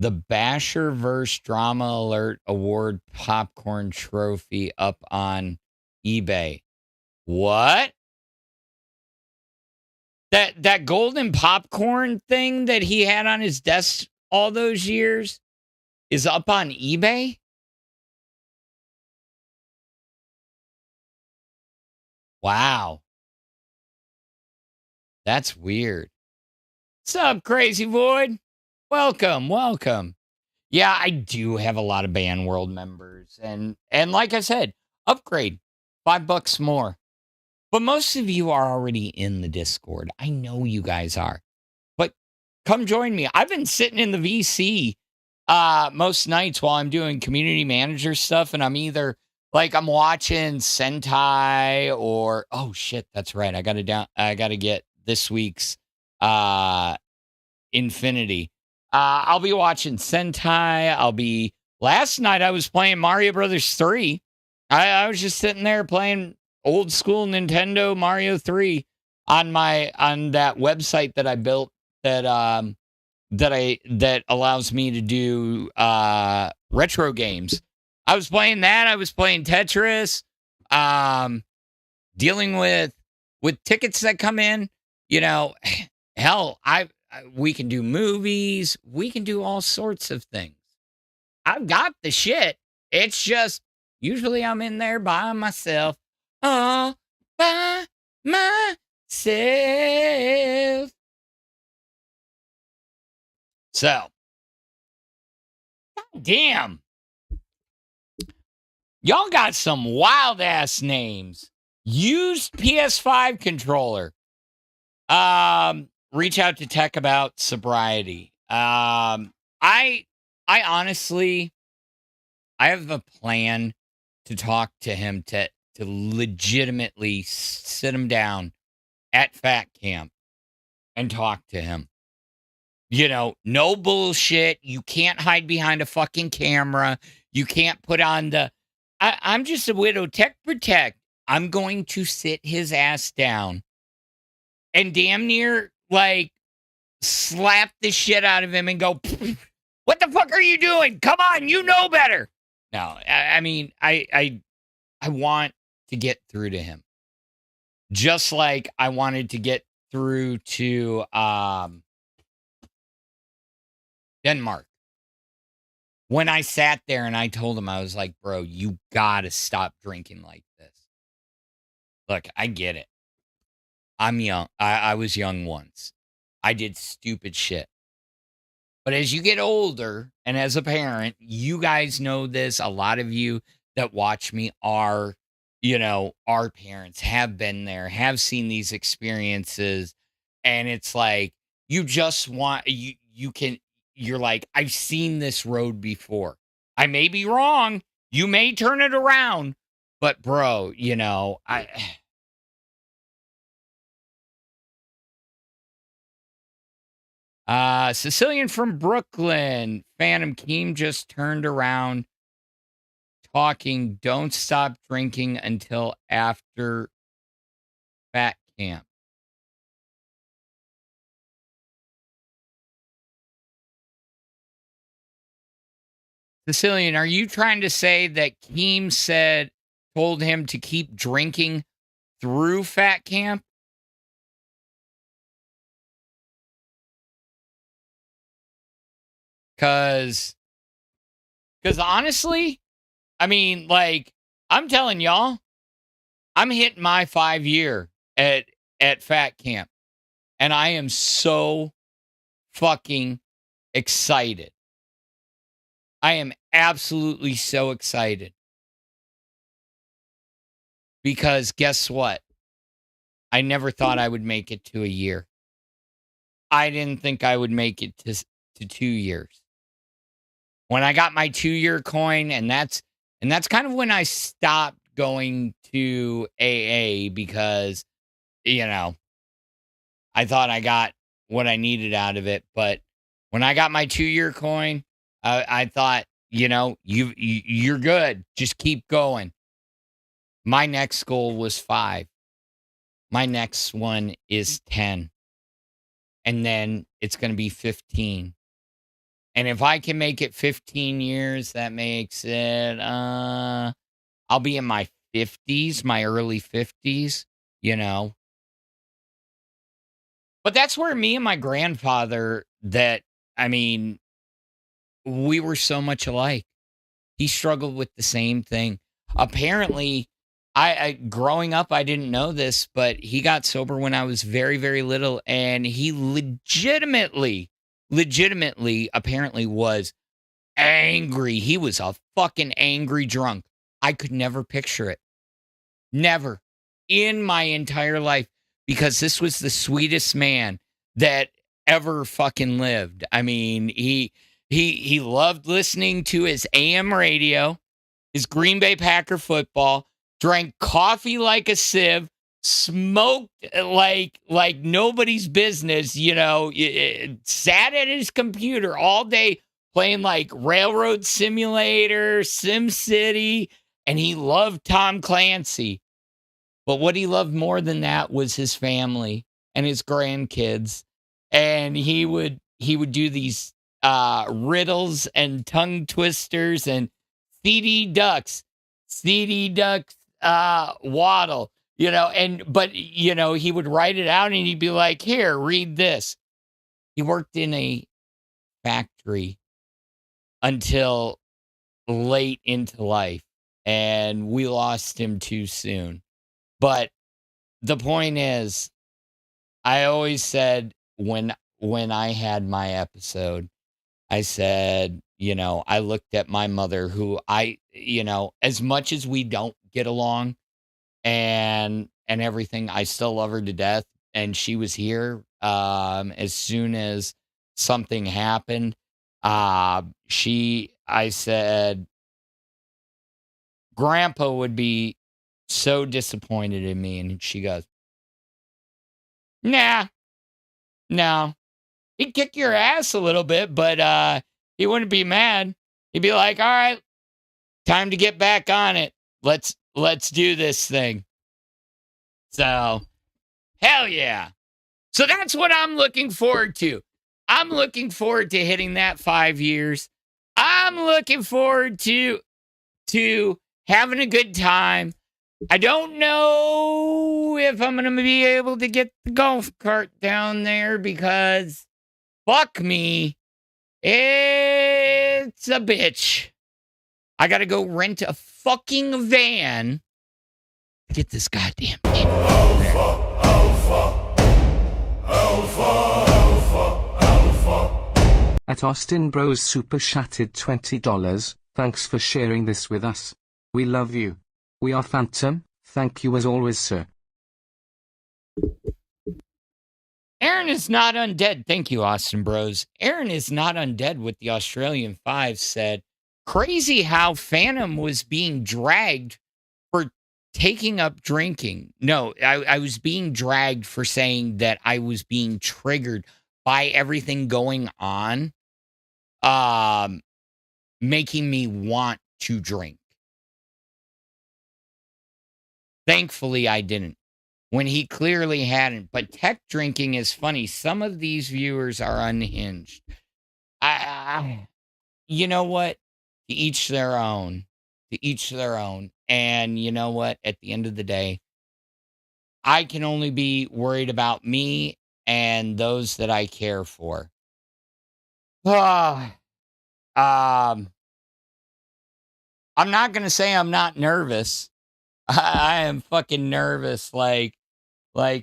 Basherverse Drama Alert Award popcorn trophy up on eBay. What? That golden popcorn thing that he had on his desk all those years is up on eBay? Wow. That's weird. What's up, Crazy Void? Welcome, welcome. Yeah, I do have a lot of Band World members. And like I said, upgrade. $5 more. But most of you are already in the Discord. I know you guys are. But come join me. I've been sitting in the VC most nights while I'm doing community manager stuff. And I'm either like I'm watching Sentai or oh shit, that's right. I gotta get this week's Infinity. I'll be watching Sentai. Last night I was playing Mario Brothers 3. I was just sitting there playing old school Nintendo Mario 3 on that website that I built that allows me to do retro games. I was playing that. I was playing Tetris, dealing with tickets that come in. You know, hell, we can do movies. We can do all sorts of things. I've got the shit. It's just usually I'm in there by myself. All by myself. So, damn. Y'all got some wild ass names. Used PS5 controller. Reach out to tech about sobriety. I honestly, I have a plan to talk to him to legitimately sit him down at Fat Camp and talk to him. You know, no bullshit. You can't hide behind a fucking camera. You can't put on I'm just a widow tech protect. I'm going to sit his ass down and damn near like slap the shit out of him and go, what the fuck are you doing? Come on, you know better. No, I mean, I want to get through to him. Just like I wanted to get through to Denmark. When I sat there and I told him, I was like, bro, you gotta stop drinking like this. Look, I get it. I'm young. I was young once. I did stupid shit. But as you get older and as a parent, you guys know this. A lot of you that watch me are, our parents, have been there, have seen these experiences. And it's like, you just want, you're like, I've seen this road before. I may be wrong. You may turn it around. But bro, Sicilian from Brooklyn, Phantom Keem just turned around talking, don't stop drinking until after fat camp. Sicilian, are you trying to say that Keem told him to keep drinking through fat camp? Because honestly, I mean, like, I'm telling y'all, I'm hitting my 5-year at fat camp. And I am so fucking excited. I am absolutely so excited. Because guess what? I never thought I would make it to a year. I didn't think I would make it to 2 years. When I got my 2-year coin, and that's kind of when I stopped going to AA because, I thought I got what I needed out of it. But when I got my 2-year coin, I thought, you're good. Just keep going. My next goal was 5. My next one is 10. And then it's going to be 15. And if I can make it 15 years, that makes it, I'll be in my 50s, my early 50s, But that's where me and my grandfather, we were so much alike. He struggled with the same thing. Apparently, I growing up, I didn't know this, but he got sober when I was very, very little, and he legitimately, apparently was angry. He was a fucking angry drunk. I could never picture it. Never in my entire life, because this was the sweetest man that ever fucking lived. I mean, he loved listening to his AM radio, his Green Bay Packer football, drank coffee like a sieve, smoked like nobody's business, sat at his computer all day playing like Railroad Simulator, Sim City, and he loved Tom Clancy. But what he loved more than that was his family and his grandkids. And he would do these riddles and tongue twisters and CD ducks waddle, but he would write it out and he'd be like, here, read this. He worked in a factory until late into life, and we lost him too soon. But the point is, I always said when I had my episode, I said, I looked at my mother, who as much as we don't get along and everything, I still love her to death. And she was here as soon as something happened. I said, Grandpa would be so disappointed in me. And she goes, nah, no. He'd kick your ass a little bit, but he wouldn't be mad. He'd be like, all right, time to get back on it. Let's do this thing. So, hell yeah. So that's what I'm looking forward to. I'm looking forward to hitting that 5 years. I'm looking forward to having a good time. I don't know if I'm going to be able to get the golf cart down there because fuck me. It's a bitch. I got to go rent a fucking van to get this goddamn thing. At Austin Bros Super Chatted $20. Thanks for sharing this with us. We love you. We are Phantom. Thank you as always, sir. Aaron is not undead. Thank you, Austin Bros. Aaron is not undead with the Australian 5 said, crazy how Phantom was being dragged for taking up drinking. No, I was being dragged for saying that I was being triggered by everything going on, making me want to drink. Thankfully, I didn't. When he clearly hadn't. But tech drinking is funny. Some of these viewers are unhinged. You know what? To each their own. To each their own. And you know what? At the end of the day, I can only be worried about me and those that I care for. I'm not going to say I'm not nervous. I am fucking nervous, like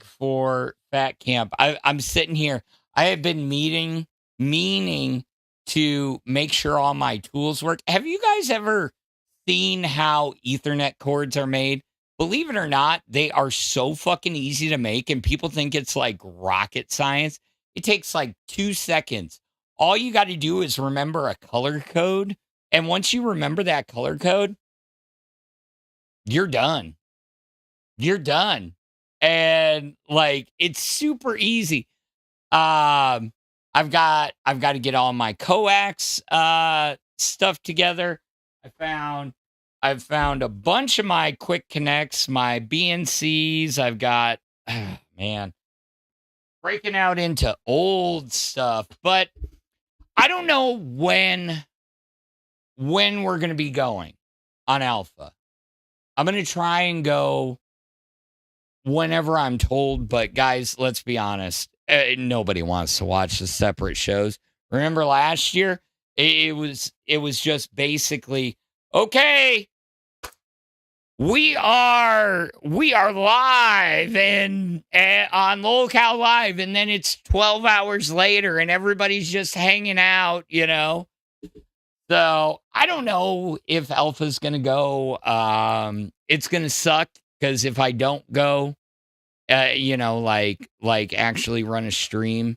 for Fat Camp. I'm sitting here. I have been meaning to make sure all my tools work. Have you guys ever seen how Ethernet cords are made? Believe it or not, they are so fucking easy to make, and people think it's like rocket science. It takes like 2 seconds. All you got to do is remember a color code, and once you remember that color code, you're done. You're done. And like it's super easy. I've got to get all my coax stuff together. I've found a bunch of my quick connects, my BNCs. I've got man, breaking out into old stuff, but I don't know when we're going to be going on Alpha. I'm going to try and go whenever I'm told, but guys, let's be honest. Nobody wants to watch the separate shows. Remember last year? It was just basically, okay, we are live and on Lolcow Live, and then it's 12 hours later and everybody's just hanging out, you know? So I don't know if Alpha's going to go. It's going to suck because if I don't go, you know, like actually run a stream,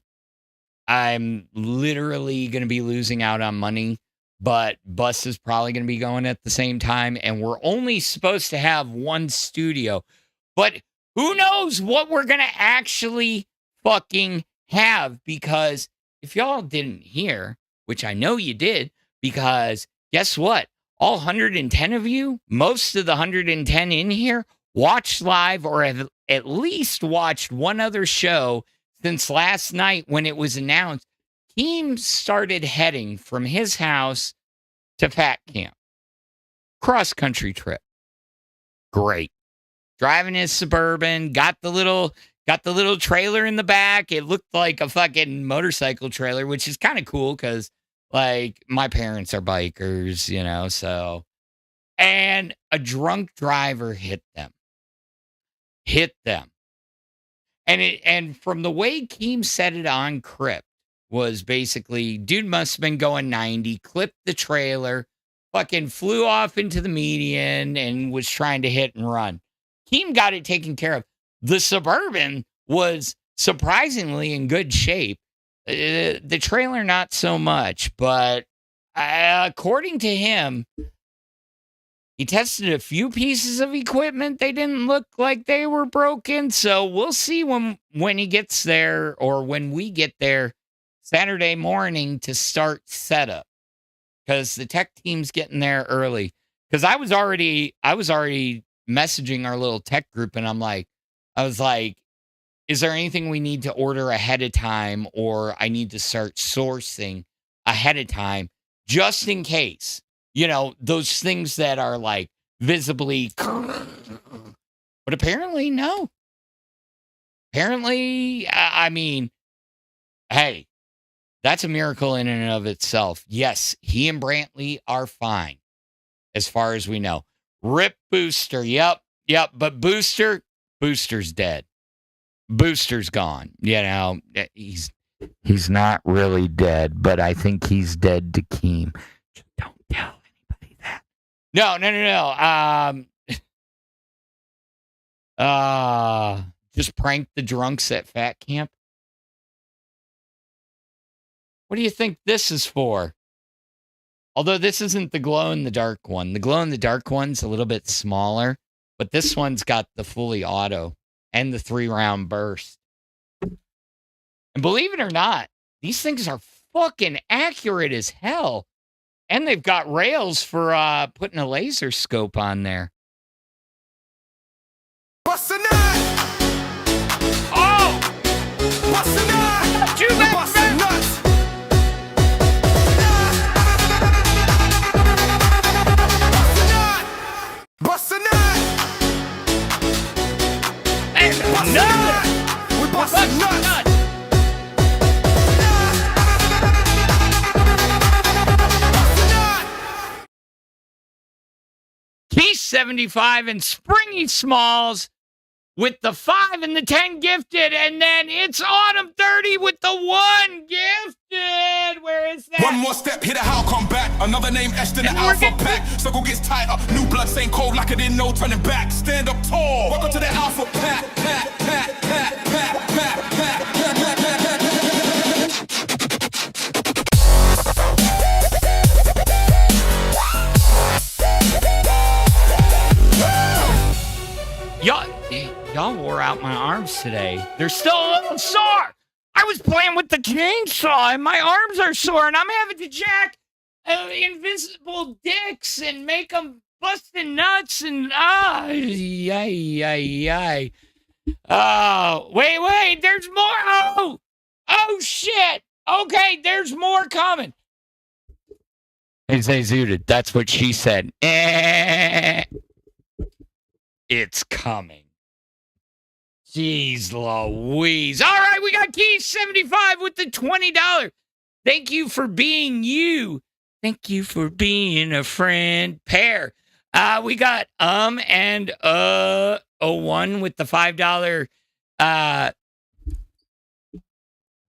I'm literally going to be losing out on money. But Bus is probably going to be going at the same time, and we're only supposed to have one studio. But who knows what we're going to actually fucking have? Because if y'all didn't hear, which I know you did, because guess what? All 110 of you, most of the 110 in here, watched live or have at least watched one other show since last night when it was announced. Keem started heading from his house to Fat Camp. Cross-country trip. Great. Driving his Suburban, got the little trailer in the back. It looked like a fucking motorcycle trailer, which is kind of cool because like my parents are bikers, you know, so. And a drunk driver hit them. And from the way Keem said it on Crypt was basically, dude must have been going 90, clipped the trailer, fucking flew off into the median and was trying to hit and run. Keem got it taken care of. The Suburban was surprisingly in good shape. The trailer, not so much, but according to him, he tested a few pieces of equipment. They didn't look like they were broken. So we'll see when he gets there or when we get there Saturday morning to start setup. Because the tech team's getting there early. Because I was already messaging our little tech group and I'm like, I was like, is there anything we need to order ahead of time, or I need to start sourcing ahead of time just in case? You know, those things that are like visibly, but apparently, no. Apparently, I mean, hey, that's a miracle in and of itself. Yes, he and Brantley are fine as far as we know. Rip Booster. Yep. But Booster's dead. Booster's gone. You know, he's not really dead, but I think he's dead to Keem. Just don't tell anybody that. No. Just prank the drunks at Fat Camp. What do you think this is for? Although this isn't the glow-in-the-dark one. The glow-in-the-dark one's a little bit smaller, but this one's got the fully auto and the 3-round burst. And believe it or not, these things are fucking accurate as hell. And they've got rails for putting a laser scope on there. Bust a nut! Oh! Bust a nut! Too bad, Bust a nut! Bust a nut! And another! We bust a nut! He's 75 and Springy Smalls with the 5 and the 10 gifted, and then it's Autumn 30 with the 1 gifted. Where is that? One more step, hit a how, come back. Another name etched in the And we're alpha getting- pack. Circle gets tighter. New blood saying cold like I didn't know. Turning back, stand up tall. Welcome to the alpha pack. Pack, pack, pack, pack, pack, pack, pack, pack, pack, pack. Y'all wore out my arms today. They're still a little sore. I was playing with the chainsaw and my arms are sore, and I'm having to jack invisible dicks and make them busting nuts and wait, there's more. Oh shit. Okay, there's more coming. It's zooted. That's what she said. It's coming. Jeez Louise. All right, we got Keys 75 with the $20. Thank you for being you. Thank you for being a friend pair. We got and 01 with the $5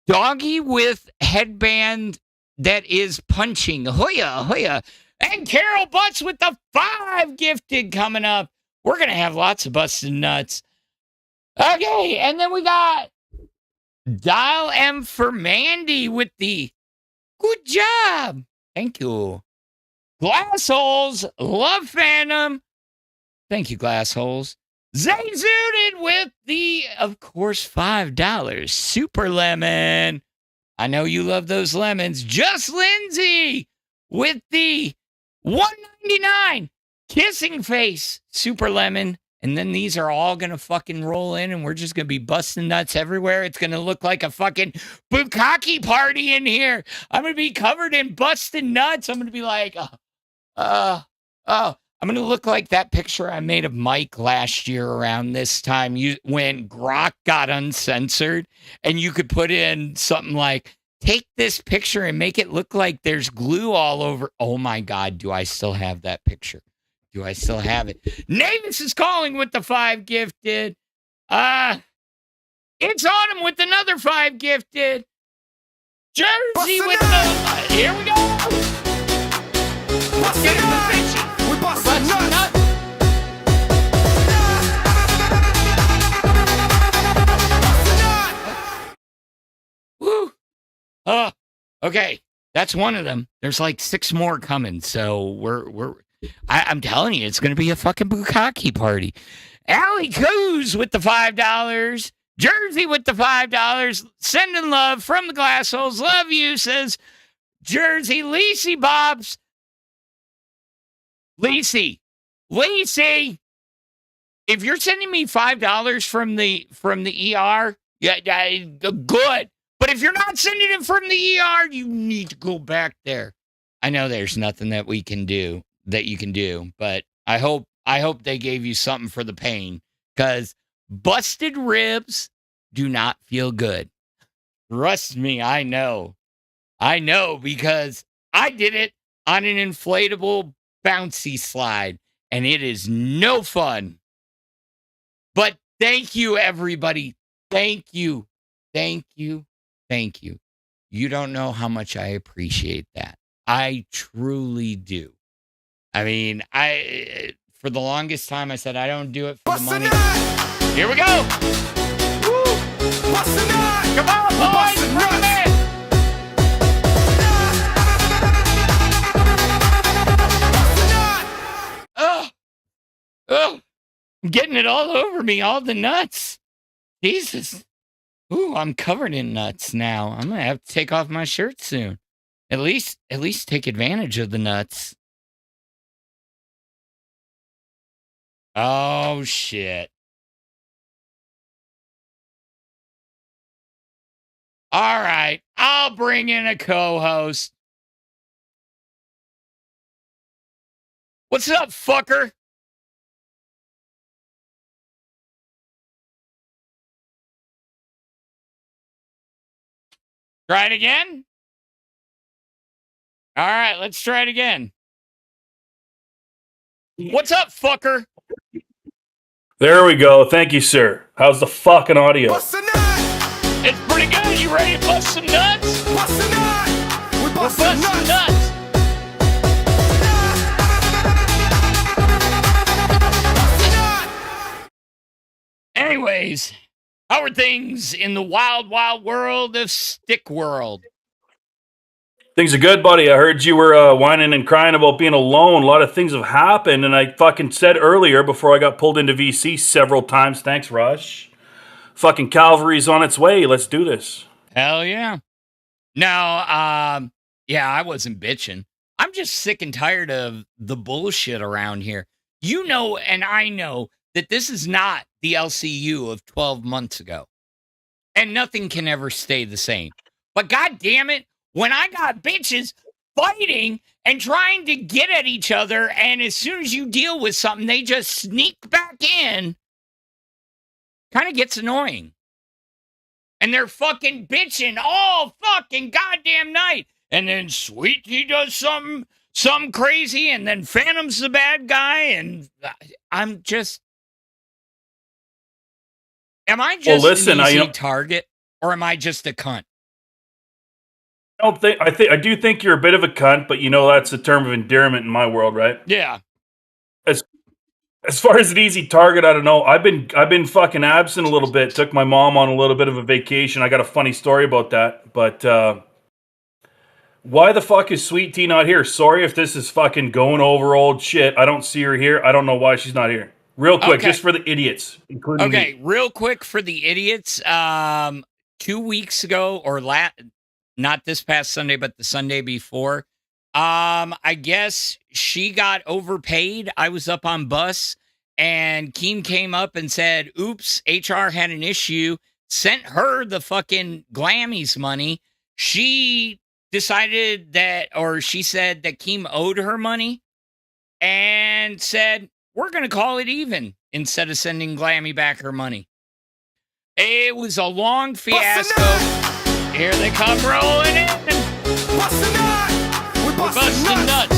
doggy with headband that is punching. Hoya, hoya. And Carol Butts with the 5 gifted coming up. We're going to have lots of busted nuts. Okay, and then we got Dial M for Mandy with the good job. Thank you. Glassholes, Love Phantom. Thank you, Glassholes. Zay Zooted with the, of course, $5 Super Lemon. I know you love those lemons. Just Lindsay with the $1.99 Kissing Face Super Lemon. And then these are all going to fucking roll in, and we're just going to be busting nuts everywhere. It's going to look like a fucking bukkake party in here. I'm going to be covered in busted nuts. I'm going to be like, I'm going to look like that picture I made of Mike last year around this time when Grok got uncensored, and you could put in something like, take this picture and make it look like there's glue all over. Oh, my God, do I still have that picture? Do I still have it? Navis is calling with the 5 gifted. It's Autumn with another 5 gifted. Jersey with the... Here we go. Let's get in the bitch. We bustin' nuts. Woo. Okay. That's one of them. There's like 6 more coming. So I'm telling you, it's going to be a fucking bukkake party. Allie Coos with the $5. Jersey with the $5. Sending love from the Glassholes. Love you, says Jersey. Lacey Bobs. Lacey, if you're sending me $5 from the ER, yeah, good. But if you're not sending it from the ER, you need to go back there. I know there's nothing that you can do, but I hope they gave you something for the pain, because busted ribs do not feel good. Trust me, I know. I know, because I did it on an inflatable bouncy slide, and it is no fun. But thank you, everybody. Thank you. Thank you. Thank you. You don't know how much I appreciate that. I truly do. I mean, for the longest time, I said I don't do it for the money. Here we go. Woo. Come on, boys. Bring it. Oh, I'm getting it all over me, all the nuts. Jesus. Ooh, I'm covered in nuts now. I'm going to have to take off my shirt soon. At least take advantage of the nuts. Oh, shit. All right, I'll bring in a co-host. What's up, fucker? Try it again? All right, let's try it again. What's up, fucker? There we go. Thank you, sir. How's the fucking audio? It's pretty good. You ready to bust some nuts? We're busting nuts. Anyways, how are things in the wild, wild world of Stick World? Things are good, buddy. I heard you were whining and crying about being alone. A lot of things have happened, and I fucking said earlier before I got pulled into VC several times, thanks, Rush. Fucking Calvary's on its way. Let's do this. Hell yeah. No, yeah, I wasn't bitching. I'm just sick and tired of the bullshit around here. You know, and I know that this is not the LCU of 12 months ago. And nothing can ever stay the same. But God damn it, when I got bitches fighting and trying to get at each other, and as soon as you deal with something, they just sneak back in, kind of gets annoying. And they're fucking bitching all fucking goddamn night. And then Sweet Tea does something crazy, and then Phantom's the bad guy, and I'm just... Am I just an easy target, or am I just a cunt? I do think you're a bit of a cunt, but you know that's a term of endearment in my world, right? Yeah. As far as an easy target, I don't know. I've been fucking absent a little bit. Took my mom on a little bit of a vacation. I got a funny story about that. But why the fuck is Sweet Tea not here? Sorry if this is fucking going over old shit. I don't see her here. I don't know why she's not here. Real quick, just for the idiots, including me. Real quick for the idiots. 2 weeks ago, or not this past Sunday, but the Sunday before, I guess she got overpaid. I was up on bus, and Keem came up and said, oops, HR had an issue, sent her the fucking Glammy's money. She decided that, or she said that Keem owed her money, and said, we're going to call it even, instead of sending Glammy back her money. It was a long fiasco. Here they come rolling in. We're busting nuts.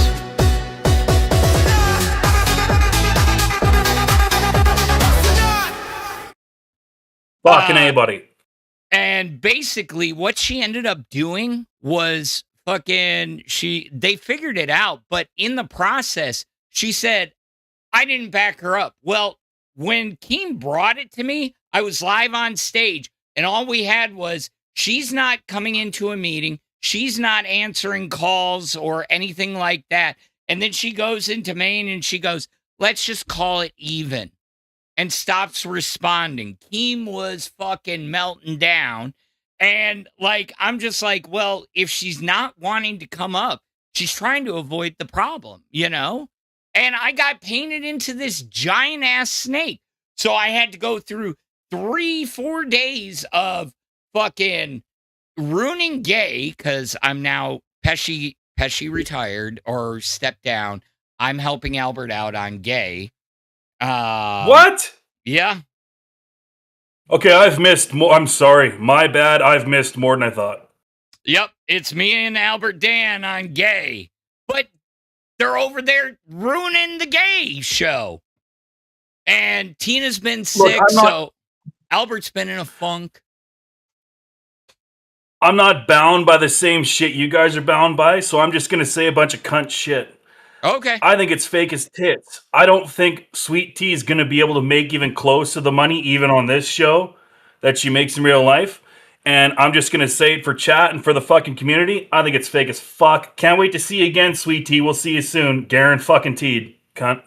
Fucking A, buddy. And basically what she ended up doing was they figured it out, but in the process, she said, I didn't back her up. Well, when Keem brought it to me, I was live on stage, and all we had was, she's not coming into a meeting. She's not answering calls or anything like that. And then she goes into Maine and she goes, let's just call it even, and stops responding. Keem was fucking melting down. And I'm just like, well, if she's not wanting to come up, she's trying to avoid the problem, you know? And I got painted into this giant ass snake. So I had to go through 3-4 days of fucking ruining gay because I'm now Pesci retired or stepped down. I'm helping Albert out on gay. What? Yeah. Okay, I've missed more. I'm sorry. My bad. I've missed more than I thought. Yep. It's me and Albert Dan on gay. But they're over there ruining the gay show. And Tina's been sick, so Albert's been in a funk. I'm not bound by the same shit you guys are bound by, so I'm just gonna say a bunch of cunt shit. Okay. I think it's fake as tits. I don't think Sweet Tea is gonna be able to make even close to the money, even on this show, that she makes in real life. And I'm just gonna say it for chat and for the fucking community. I think it's fake as fuck. Can't wait to see you again, Sweet Tea. We'll see you soon. Garen fucking Teed. Cunt.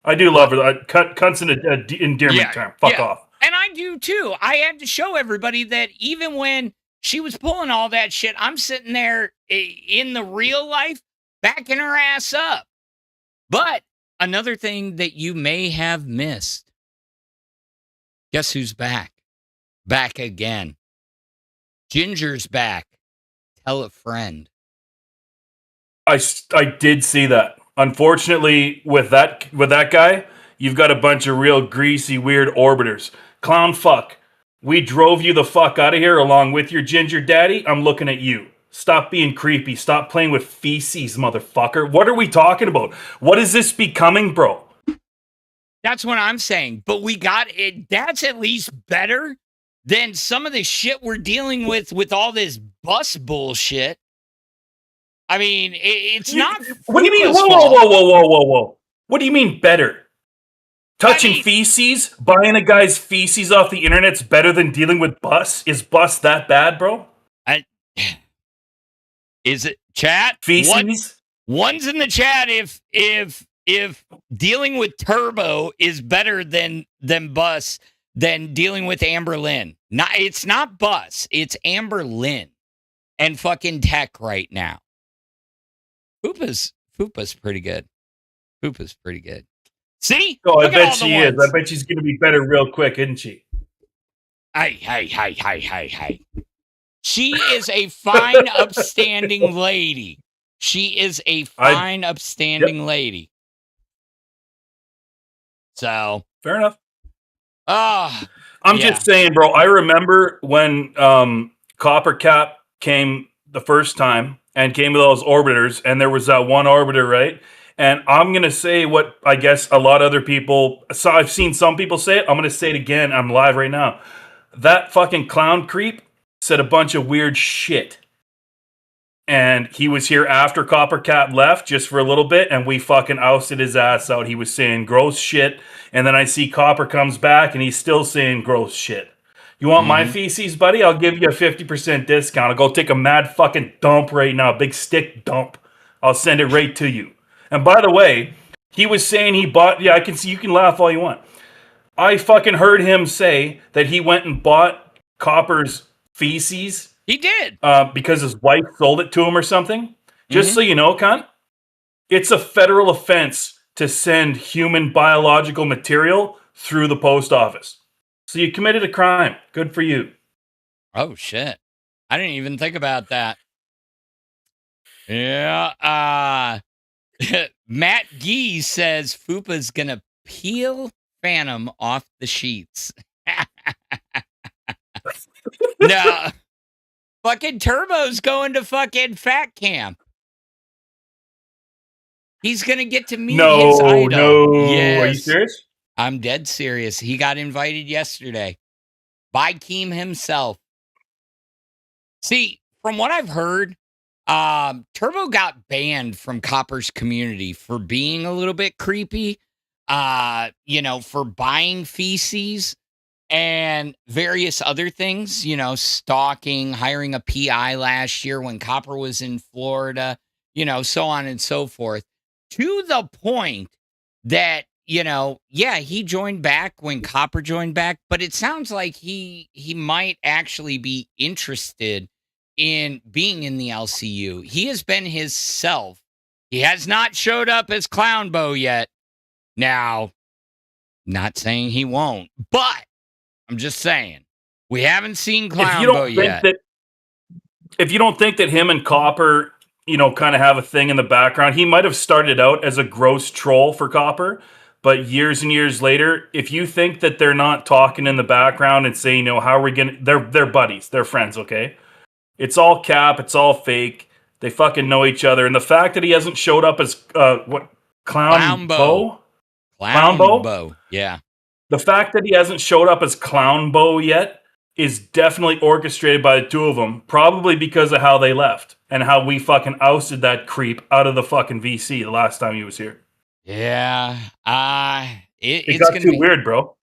I do love her. Cunt's an endearment term. Fuck off. And I do too. I had to show everybody that even when she was pulling all that shit, I'm sitting there in the real life backing her ass up. But another thing that you may have missed. Guess who's back? Back again. Ginger's back. Tell a friend. I did see that. Unfortunately, with that guy, you've got a bunch of real greasy, weird orbiters. Clown fuck. We drove you the fuck out of here along with your ginger daddy. I'm looking at you. Stop being creepy. Stop playing with feces, motherfucker. What are we talking about? What is this becoming, bro? That's what I'm saying. But we got it. That's at least better than some of the shit we're dealing with all this bus bullshit. I mean, it's not. What do you mean? Whoa. What do you mean better? Touching feces? Buying a guy's feces off the internet's better than dealing with bus? Is bus that bad, bro? Is it chat? Feces? One's in the chat if dealing with Turbo is better than bus than dealing with Amber Lynn. It's not bus. It's Amber Lynn and fucking tech right now. Fupa's pretty good. Fupa's pretty good. See? Oh, I bet she is. I bet she's going to be better real quick, isn't she? Hey. She is a fine, upstanding lady. She is a fine, upstanding lady. So. Fair enough. I'm just saying, bro. I remember when Copper Cap came the first time and came with all those orbiters, and there was that one orbiter, right? And I'm going to say what I guess a lot of other people saw. I've seen some people say it. I'm going to say it again. I'm live right now. That fucking clown creep said a bunch of weird shit. And he was here after Copper Cap left just for a little bit, and we fucking ousted his ass out. He was saying gross shit. And then I see Copper comes back, and he's still saying gross shit. You want my feces, buddy? I'll give you a 50% discount. I'll go take a mad fucking dump right now. A big stick dump. I'll send it right to you. And by the way, he was saying he bought... Yeah, I can see. You can laugh all you want. I fucking heard him say that he went and bought Copper's feces. He did. Because his wife sold it to him or something. Just so you know, cunt, it's a federal offense to send human biological material through the post office. So you committed a crime. Good for you. Oh, shit. I didn't even think about that. Yeah. Matt Gee says Fupa's going to peel Phantom off the sheets. No. Fucking Turbo's going to fucking Fat Camp. He's going to get to meet his idol. No. Yes. Are you serious? I'm dead serious. He got invited yesterday by Keem himself. See, from what I've heard, Turbo got banned from Copper's community for being a little bit creepy, for buying feces and various other things, stalking, hiring a PI last year when Copper was in Florida, so on and so forth, to the point that, he joined back when Copper joined back, but it sounds like he might actually be interested in being in the LCU. He has been his self. He has not showed up as Clownbo yet. Now, Not saying he won't, but I'm just saying we haven't seen If you Clownbo don't think yet. that, if you don't think that him and Copper, kind of have a thing in the background, he might have started out as a gross troll for Copper, but years and years later, if you think that they're not talking in the background and saying, how are we gonna? They're buddies, they're friends, okay? It's all cap, it's all fake. They fucking know each other, and the fact that he hasn't showed up as Clownbo. Clownbo? Yeah. The fact that he hasn't showed up as Clownbo yet is definitely orchestrated by the two of them, probably because of how they left and how we fucking ousted that creep out of the fucking VC the last time he was here. Yeah. It It's got gonna too be weird, bro.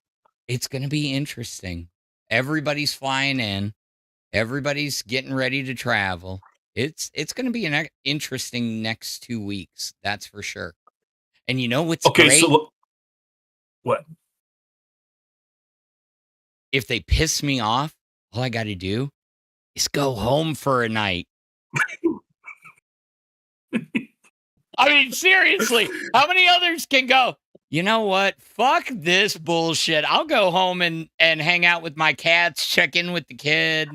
It's gonna be interesting. Everybody's flying in. Everybody's getting ready to travel. It's gonna be an interesting next 2 weeks. That's for sure. And you know what's Okay, great? so what? If they piss me off, all I got to do is go home for a night. I mean, seriously, how many others can go, you know what? Fuck this bullshit. I'll go home and hang out with my cats, check in with the kid,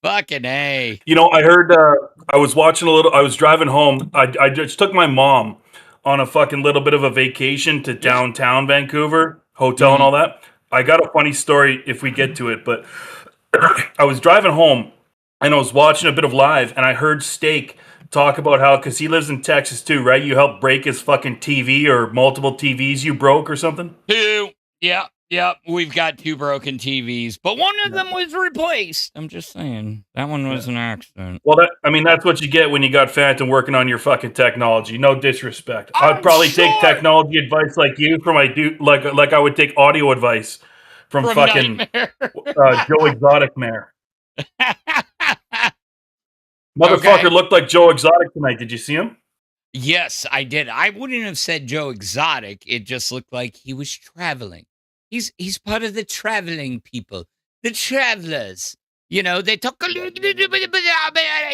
Fucking A. I heard, I was driving home. I just took my mom on a fucking little bit of a vacation to downtown Vancouver, hotel and all that. I got a funny story if we get to it, but I was driving home and I was watching a bit of live and I heard Steak talk about how, because he lives in Texas too, right? You helped break his fucking TV or multiple TVs you broke or something? Two. Yep. We've got 2 broken TVs, but one of them was replaced. I'm just saying. That one was an accident. Well, that's what you get when you got Phantom working on your fucking technology. No disrespect. I'd probably take technology advice like you from like I would take audio advice from fucking Joe Exotic Mare. Motherfucker looked like Joe Exotic tonight. Did you see him? Yes, I did. I wouldn't have said Joe Exotic. It just looked like he was traveling. He's part of the traveling people, the travelers. They talk a little bit.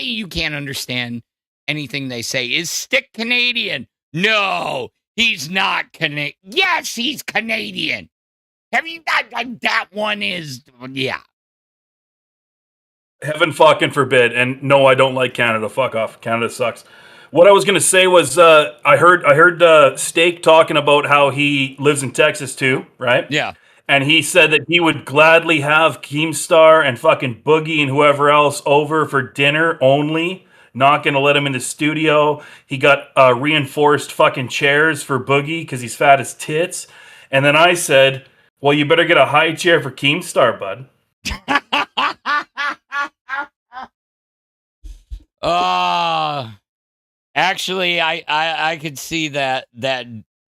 You can't understand anything they say. Is Stick Canadian? No, he's not Canadian. Yes, he's Canadian. Have you that one is, yeah. Heaven fucking forbid. And no, I don't like Canada. Fuck off. Canada sucks. What I was gonna say was, I heard Steak talking about how he lives in Texas too, right? Yeah. And he said that he would gladly have Keemstar and fucking Boogie and whoever else over for dinner only. Not gonna let him in the studio. He got reinforced fucking chairs for Boogie because he's fat as tits. And then I said, well, you better get a high chair for Keemstar, bud. Actually, I could see that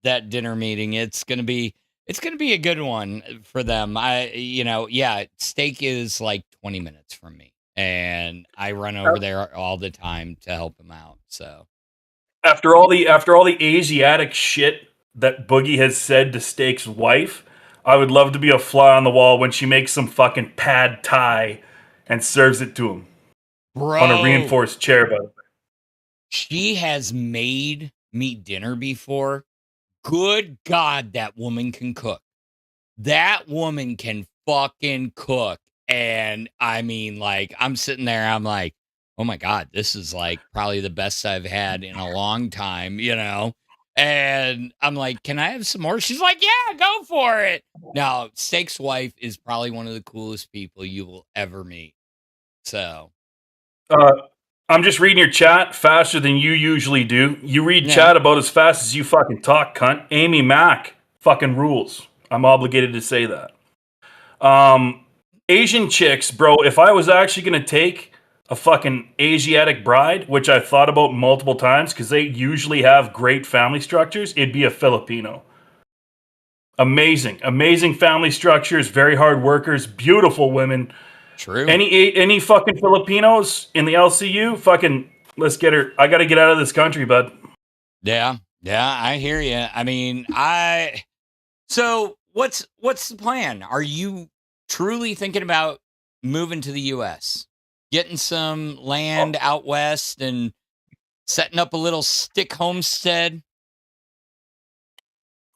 dinner meeting. It's gonna be a good one for them. Steak is like 20 minutes from me, and I run over there all the time to help him out. So after all the Asiatic shit that Boogie has said to Steak's wife, I would love to be a fly on the wall when she makes some fucking pad thai and serves it to him, bro, on a reinforced chair, bud. She has made me dinner before. Good God, that woman can cook. That woman can fucking cook. And I mean, like, I'm sitting there, I'm like, oh my God, this is like probably the best I've had in a long time, And I'm like, can I have some more? She's like, yeah, go for it. Now, Steak's wife is probably one of the coolest people you will ever meet. So. I'm just reading your chat faster than you usually do. You read chat about as fast as you fucking talk, cunt. Amy Mack fucking rules. I'm obligated to say that. Asian chicks, bro, if I was actually going to take a fucking Asiatic bride, which I've thought about multiple times because they usually have great family structures, it'd be a Filipino. Amazing family structures, very hard workers, beautiful women. True. Any fucking Filipinos in the LCU? Fucking, let's get her. I got to get out of this country, bud. Yeah, I hear you. I mean, So what's the plan? Are you truly thinking about moving to the U.S., getting some land out west, and setting up a little stick homestead?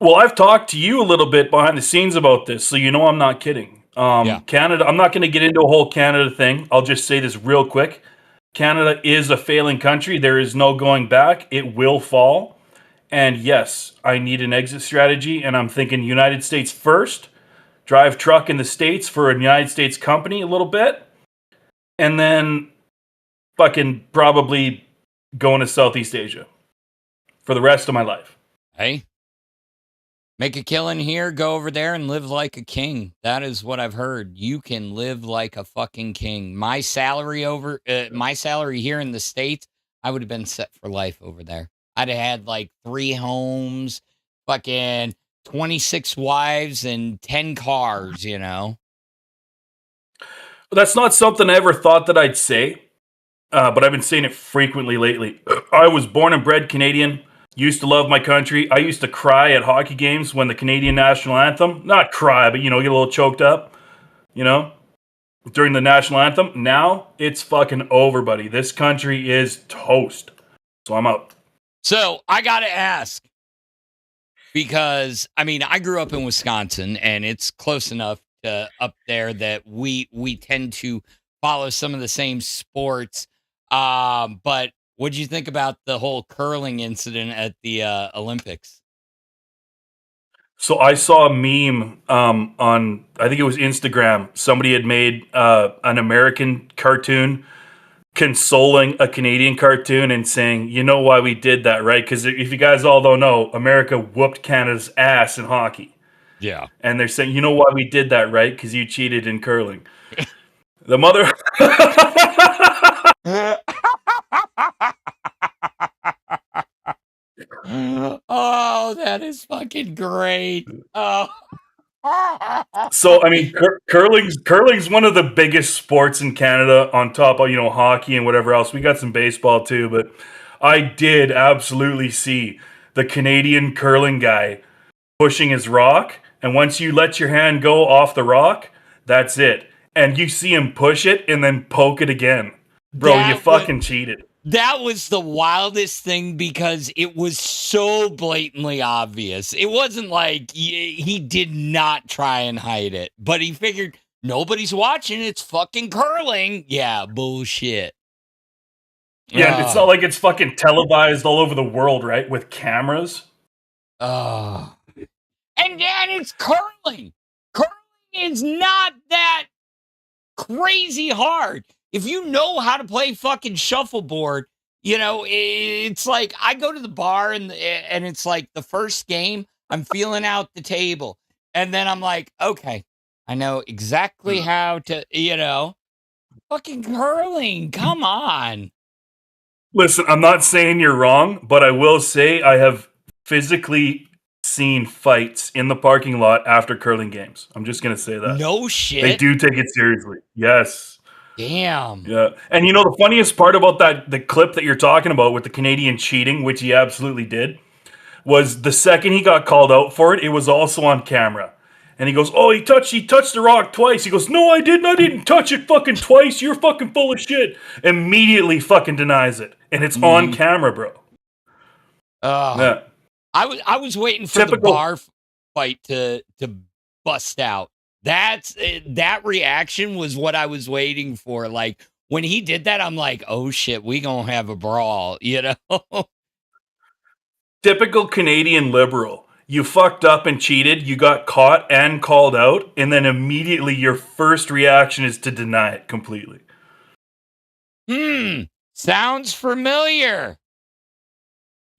Well, I've talked to you a little bit behind the scenes about this, so you know I'm not kidding. Yeah. Canada, I'm not going to get into a whole Canada thing. I'll just say this real quick. Canada is a failing country. There is no going back. It will fall. And yes, I need an exit strategy, and I'm thinking United States first, drive truck in the States for a United States company a little bit, and then fucking probably going to Southeast Asia for the rest of my life. Hey, make a killing here, go over there and live like a king. That is what I've heard. You can live like a fucking king. My salary here in the States, I would have been set for life over there. I'd have had like 3 homes, fucking 26 wives and 10 cars, you know? That's not something I ever thought that I'd say, but I've been saying it frequently lately. I was born and bred Canadian, used to love my country. I used to cry at hockey games when the Canadian national anthem, not cry, but, you know, get a little choked up, you know, during the national anthem. Now it's fucking over, buddy. This country is toast. So I'm out. So I got to ask, because, I mean, I grew up in Wisconsin, and it's close enough to up there that we tend to follow some of the same sports. But what did you think about the whole curling incident at the Olympics? So I saw a meme on, I think it was Instagram. Somebody had made an American cartoon consoling a Canadian cartoon and saying, you know why we did that, right? Because if you guys all don't know, America whooped Canada's ass in hockey. Yeah. And they're saying, you know why we did that, right? Because you cheated in curling. The mother... Oh, that is fucking great. Oh. So, I mean, curling's one of the biggest sports in Canada on top of, you know, hockey and whatever else. We got some baseball too, but I did absolutely see the Canadian curling guy pushing his rock. And once you let your hand go off the rock, that's it. And you see him push it and then poke it again. Bro, you fucking cheated. That was the wildest thing because it was so blatantly obvious. It wasn't like he did not try and hide it, but he figured nobody's watching. It's fucking curling. Yeah, bullshit. Yeah, it's not like it's fucking televised all over the world, right? With cameras. And it's curling. Curling is not that crazy hard. If you know how to play fucking shuffleboard, you know, it's like I go to the bar and it's like the first game, I'm feeling out the table. And then I'm like, okay, I know exactly how to, you know, fucking curling. Come on. Listen, I'm not saying you're wrong, but I will say I have physically seen fights in the parking lot after curling games. I'm just going to say that. No shit. They do take it seriously. Yes. Damn. Yeah. And you know, the funniest part about the clip that you're talking about with the Canadian cheating, which he absolutely did, was the second he got called out for it, it was also on camera. And he goes, oh, he touched the rock twice. He goes, no, I didn't touch it fucking twice. You're fucking full of shit. Immediately fucking denies it. And it's on camera, bro. Yeah. I was waiting for the bar fight to bust out. That reaction was what I was waiting for. Like when he did that, I'm like, oh shit, we gonna have a brawl, you know? Typical Canadian liberal. You fucked up and cheated, you got caught and called out, and then immediately your first reaction is to deny it completely. Sounds familiar.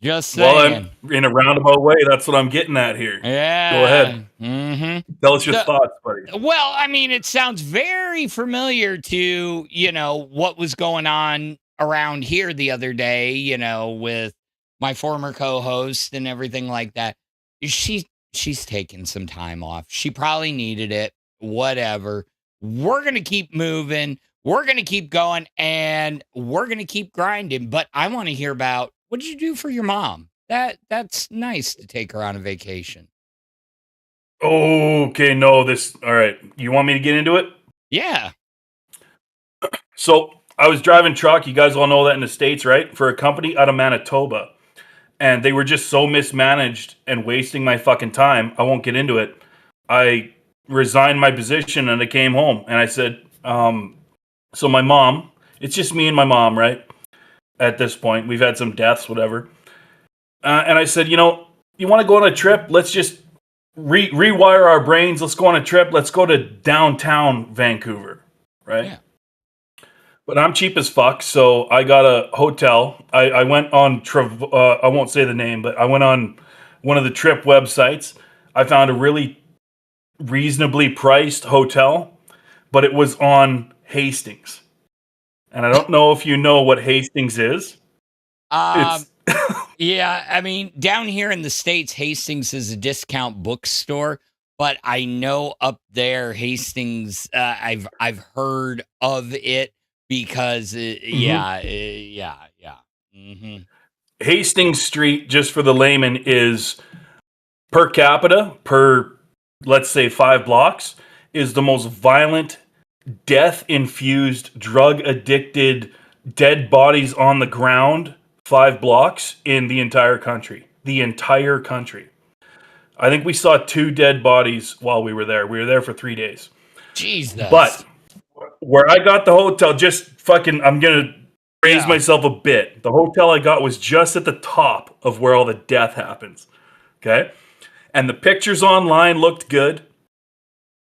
Just saying. Well, I'm in a roundabout way. That's what I'm getting at here. Yeah. Go ahead. Mm-hmm. Tell us your thoughts, buddy. Well, I mean, it sounds very familiar to, you know, what was going on around here the other day, you know, with my former co-host and everything like that. She's taking some time off. She probably needed it. Whatever. We're going to keep moving. We're going to keep going, and we're going to keep grinding. But I want to hear about, what did you do for your mom? That's nice to take her on a vacation. Okay, no, all right. You want me to get into it? Yeah. So I was driving truck. You guys all know that in the States, right? For a company out of Manitoba. and they were just so mismanaged and wasting my fucking time. I won't get into it. I resigned my position and I came home and I said, so my mom, it's just me and my mom, right? At this point, we've had some deaths, whatever. And I said, you know, you want to go on a trip? Let's just rewire our brains. Let's go on a trip. Let's go to downtown Vancouver, right? Yeah. But I'm cheap as fuck, so I got a hotel. I went on, I won't say the name, but I went on one of the trip websites. I found a really reasonably priced hotel, but it was on Hastings. And I don't know if you know what Hastings is. It's Yeah, I mean, down here in the States, Hastings is a discount bookstore, but I know up there, Hastings, I've heard of it because, yeah. Mm-hmm. Hastings Street, just for the layman, is per capita, per, let's say, 5 blocks, is the most violent, death-infused, drug-addicted, dead bodies on the ground 5 blocks in the entire country. The entire country. I think we saw 2 dead bodies while we were there. We were there for 3 days. Jesus. But where I got the hotel, just fucking, I'm going to raise myself a bit. The hotel I got was just at the top of where all the death happens. Okay? And the pictures online looked good.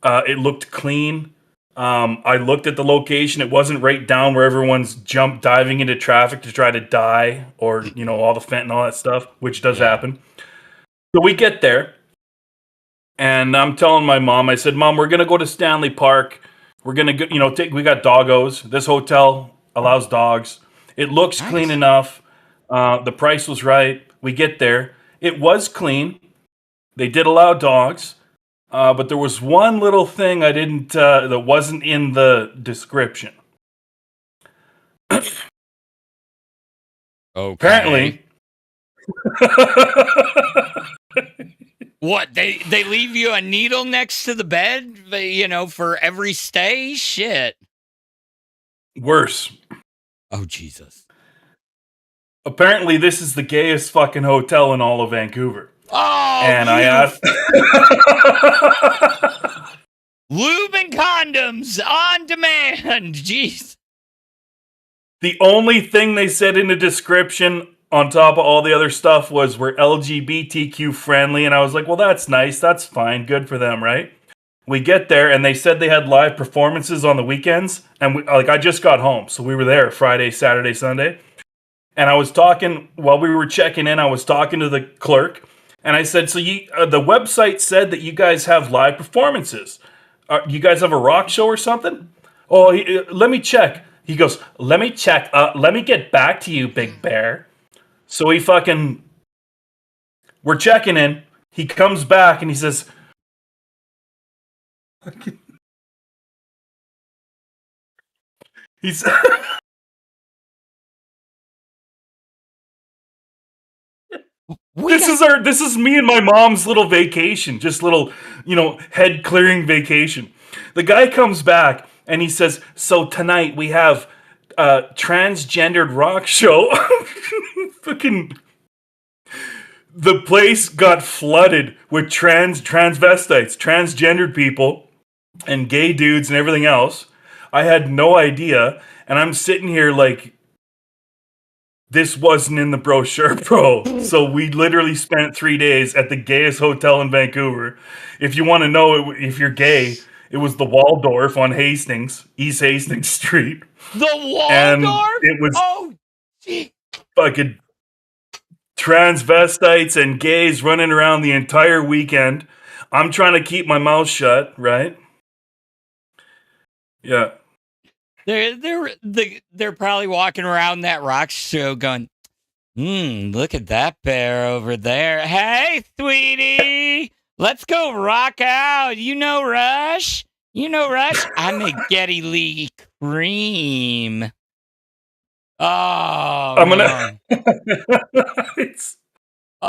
It looked clean. I looked at the location. It wasn't right down where everyone's diving into traffic to try to die, or, you know, all the fentanyl, that stuff, which does happen. So we get there, and I'm telling my mom, I said, Mom, we're going to go to Stanley Park. We're going to go, you know, we got doggos. This hotel allows dogs. It looks clean enough. The price was right. We get there. It was clean. They did allow dogs. But there was one little thing I didn't, that wasn't in the description. Okay. Apparently. What, they leave you a needle next to the bed, you know, for every stay? Shit. Worse. Oh, Jesus. Apparently, this is the gayest fucking hotel in all of Vancouver. Oh, and I asked... Lube and condoms on demand. Jeez. The only thing they said in the description on top of all the other stuff was we're LGBTQ friendly. And I was like, well, that's nice. That's fine. Good for them, right? We get there and they said they had live performances on the weekends. And I just got home. So we were there Friday, Saturday, Sunday. And I was talking, while we were checking in, I was talking to the clerk. And I said, so the website said that you guys have live performances. You guys have a rock show or something? Oh, let me check. He goes, let me check. Let me get back to you, Big Bear. So we're checking in. He comes back and he says, this is me and my mom's little vacation, just little, head clearing vacation. The guy comes back and he says, so tonight we have a transgendered rock show. Fucking the place got flooded with transvestites, transgendered people, and gay dudes and everything else. I had no idea, and I'm sitting here like, this wasn't in the brochure, bro. So we literally spent 3 days at the gayest hotel in Vancouver. If you want to know if you're gay, it was the Waldorf on Hastings, East Hastings Street. The Waldorf? And it was fucking transvestites and gays running around the entire weekend. I'm trying to keep my mouth shut, right? Yeah. They're probably walking around that rock show going, look at that bear over there. Hey, sweetie, let's go rock out. You know Rush? I'm a Getty Lee Cream. Oh, I'm gonna.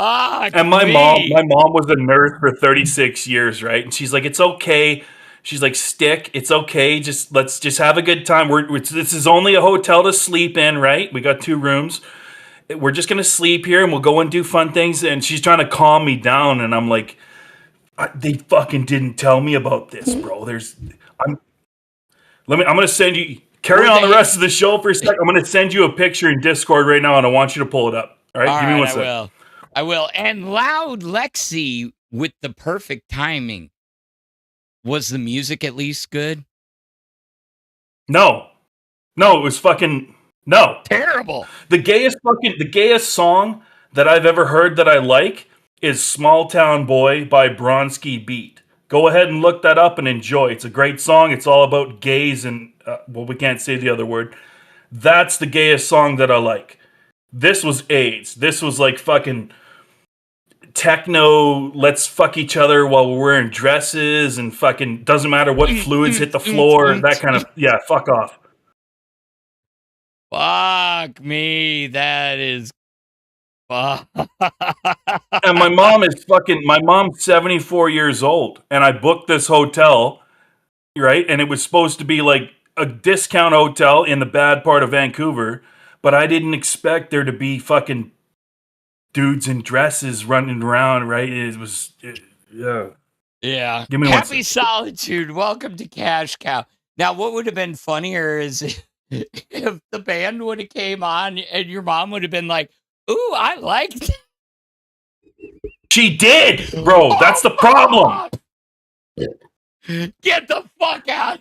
And my mom was a nurse for 36 years, right? And she's like, it's okay. She's like, stick, it's okay. Let's have a good time. This is only a hotel to sleep in, right? We got 2 rooms. we're just gonna sleep here and we'll go and do fun things. And she's trying to calm me down, and I'm like, they fucking didn't tell me about this, bro. I'm gonna send you. Carry on the rest of the show for a sec. I'm gonna send you a picture in Discord right now, and I want you to pull it up. All right, give me 1 sec. I will. And Loud Lexi with the perfect timing. Was the music at least good? No, it was fucking no. Terrible. The gayest song that I've ever heard that I like is "Small Town Boy" by Bronski Beat. Go ahead and look that up and enjoy. It's a great song. It's all about gays and we can't say the other word. That's the gayest song that I like. This was AIDS. This was like fucking techno, let's fuck each other while we're wearing dresses and fucking doesn't matter what fluids hit the floor, that kind of, yeah, fuck off. Fuck me, that is fuck. And my mom's 74 years old, and I booked this hotel, right? And it was supposed to be like a discount hotel in the bad part of Vancouver, but I didn't expect there to be fucking dudes in dresses running around, right? Yeah. Yeah. Give me Happy Solitude. Welcome to Cash Cow. Now, what would have been funnier is if the band would have came on and your mom would have been like, "Ooh, I liked it." She did, bro. That's the problem. Get the fuck out.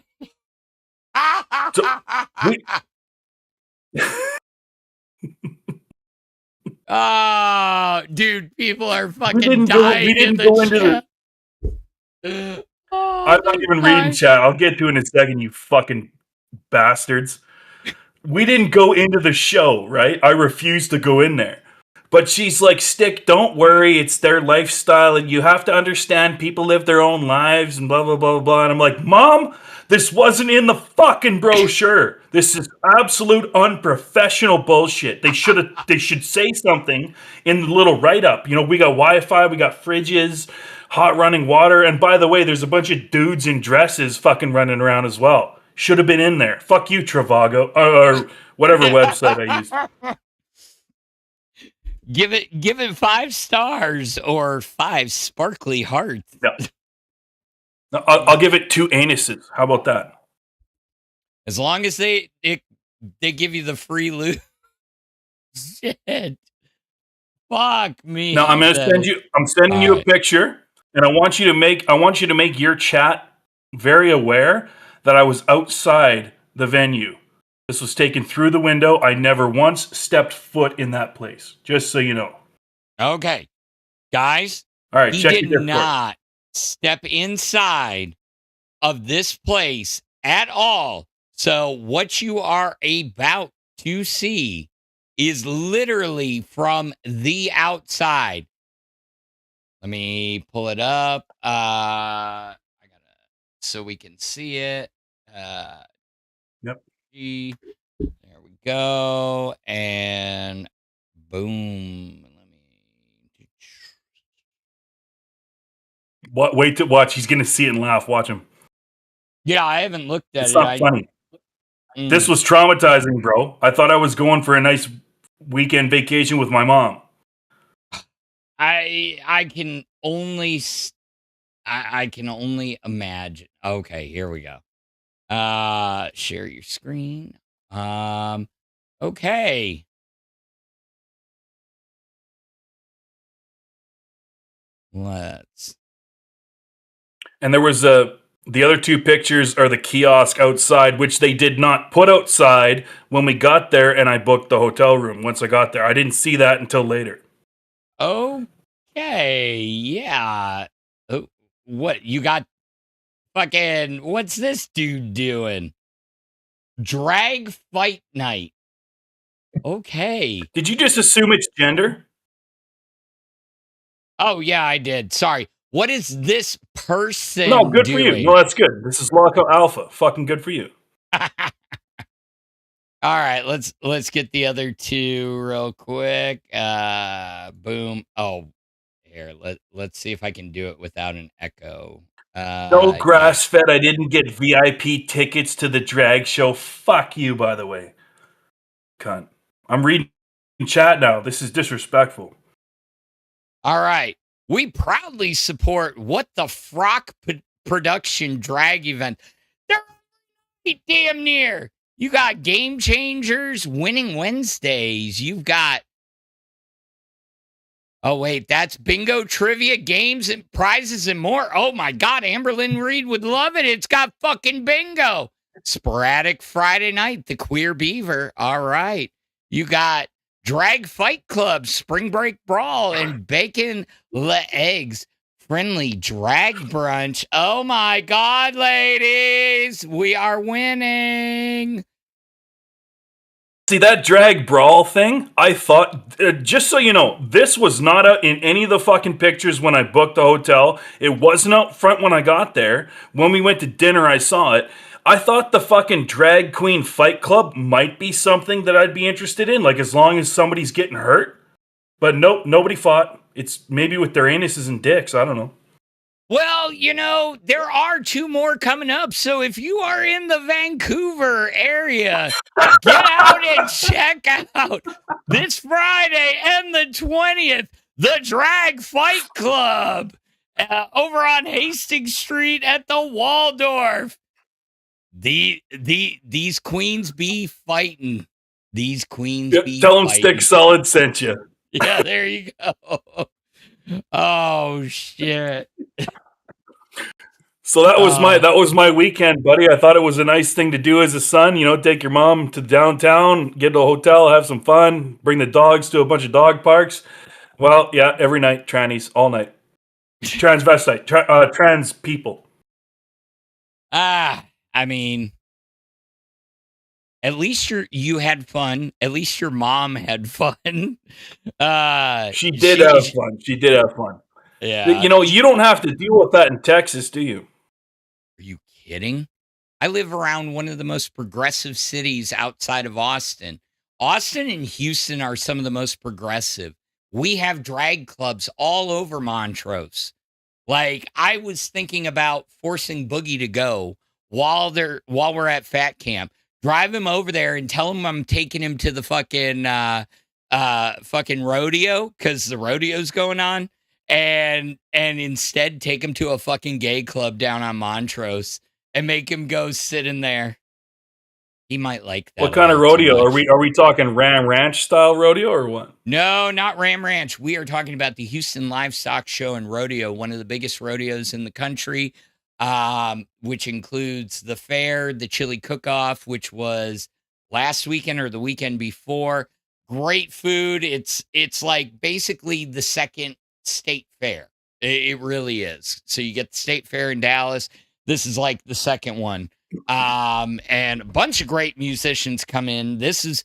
Dude, people are fucking dying in the chat. I'm not even reading chat. I'll get to it in a second, you fucking bastards. We didn't go into the show, right? I refused to go in there. But she's like, Stick, don't worry. It's their lifestyle, and you have to understand people live their own lives and blah, blah, blah, blah. And I'm like, Mom, this wasn't in the fucking brochure. This is absolute unprofessional bullshit. They should say something in the little write-up. You know, we got Wi-Fi, we got fridges, hot running water. And by the way, there's a bunch of dudes in dresses fucking running around as well. Should have been in there. Fuck you, Trivago, or whatever website I used. Give it 5 stars or 5 sparkly hearts. Yeah. I'll give it 2 anuses. How about that? As long as they give you the free loot. Shit. Fuck me. Now I'm sending you a picture, and I want you to make your chat very aware that I was outside the venue. This was taken through the window. I never once stepped foot in that place. Just so you know. Okay. Guys, all right, he did not step inside of this place at all. So what you are about to see is literally from the outside. Let me pull it up. I gotta so we can see it. Yep. There we go. And boom. Wait to watch. He's gonna see it and laugh. Watch him. Yeah, I haven't looked at it. It's not funny. This was traumatizing, bro. I thought I was going for a nice weekend vacation with my mom. I can only imagine. Okay, here we go. Share your screen. Okay. Let's. And there was the other 2 pictures are the kiosk outside, which they did not put outside when we got there, and I booked the hotel room once I got there. I didn't see that until later. Okay, yeah. Oh, what you got? Fucking, what's this dude doing? Drag fight night. Okay. Did you just assume it's gender? Oh, yeah, I did. Sorry. What is this person No, good doing? for you. No, that's good. This is Lolcow Alpha. Fucking good for you. All right, let's get the other 2 real quick. Boom. Oh, here. Let's see if I can do it without an echo. No grass fed. I didn't get VIP tickets to the drag show. Fuck you, by the way. Cunt. I'm reading chat now. This is disrespectful. All right. We proudly support What the Frock production drag event. They're right damn near. You got Game Changers, Winning Wednesdays. You've got, oh, wait, that's bingo, trivia, games, and prizes and more. Oh, my God. Amberlynn Reed would love it. It's got fucking bingo. Sporadic Friday night, the Queer Beaver. All right. You got Drag Fight Club, Spring Break Brawl, and Bacon Le Eggs. Friendly drag brunch. Oh my God, ladies, we are winning. See, that drag brawl thing, I thought, just so you know, this was not out in any of the fucking pictures when I booked the hotel. It wasn't out front when I got there. When we went to dinner, I saw it. I thought the fucking drag queen fight club might be something that I'd be interested in, like as long as somebody's getting hurt. But nope, nobody fought. It's maybe with their anuses and dicks. I don't know. Well, you know, there are 2 more coming up. So if you are in the Vancouver area, get out and check out this Friday and the 20th, the Drag Fight Club over on Hastings Street at the Waldorf. These queens be fighting. These queens be Tell them fighting. Stick Solid sent you. Yeah, there you go. Oh shit. So that was my weekend, buddy. I thought it was a nice thing to do as a son. You know, take your mom to downtown, get to a hotel, have some fun, bring the dogs to a bunch of dog parks. Well, yeah, every night, trannies, all night. Transvestite, trans people. I mean, at least you had fun. At least your mom had fun. She did have fun. She did have fun. Yeah. You know, you don't have to deal with that in Texas, do you? Are you kidding? I live around one of the most progressive cities outside of Austin. Austin and Houston are some of the most progressive. We have drag clubs all over Montrose. Like, I was thinking about forcing Boogie to go while we're at Fat Camp. Drive him over there and tell him I'm taking him to the fucking rodeo because the rodeo's going on. And instead take him to a fucking gay club down on Montrose and make him go sit in there. He might like that. What kind of rodeo? Are we talking Ram Ranch style rodeo or what? No, not Ram Ranch. We are talking about the Houston Livestock Show and Rodeo, one of the biggest rodeos in the country, which includes the fair, the chili cook-off, which was last weekend or the weekend before. Great food. It's like basically the second state fair. It really is. So you get the state fair in Dallas. This is like the second one. And a bunch of great musicians come in. This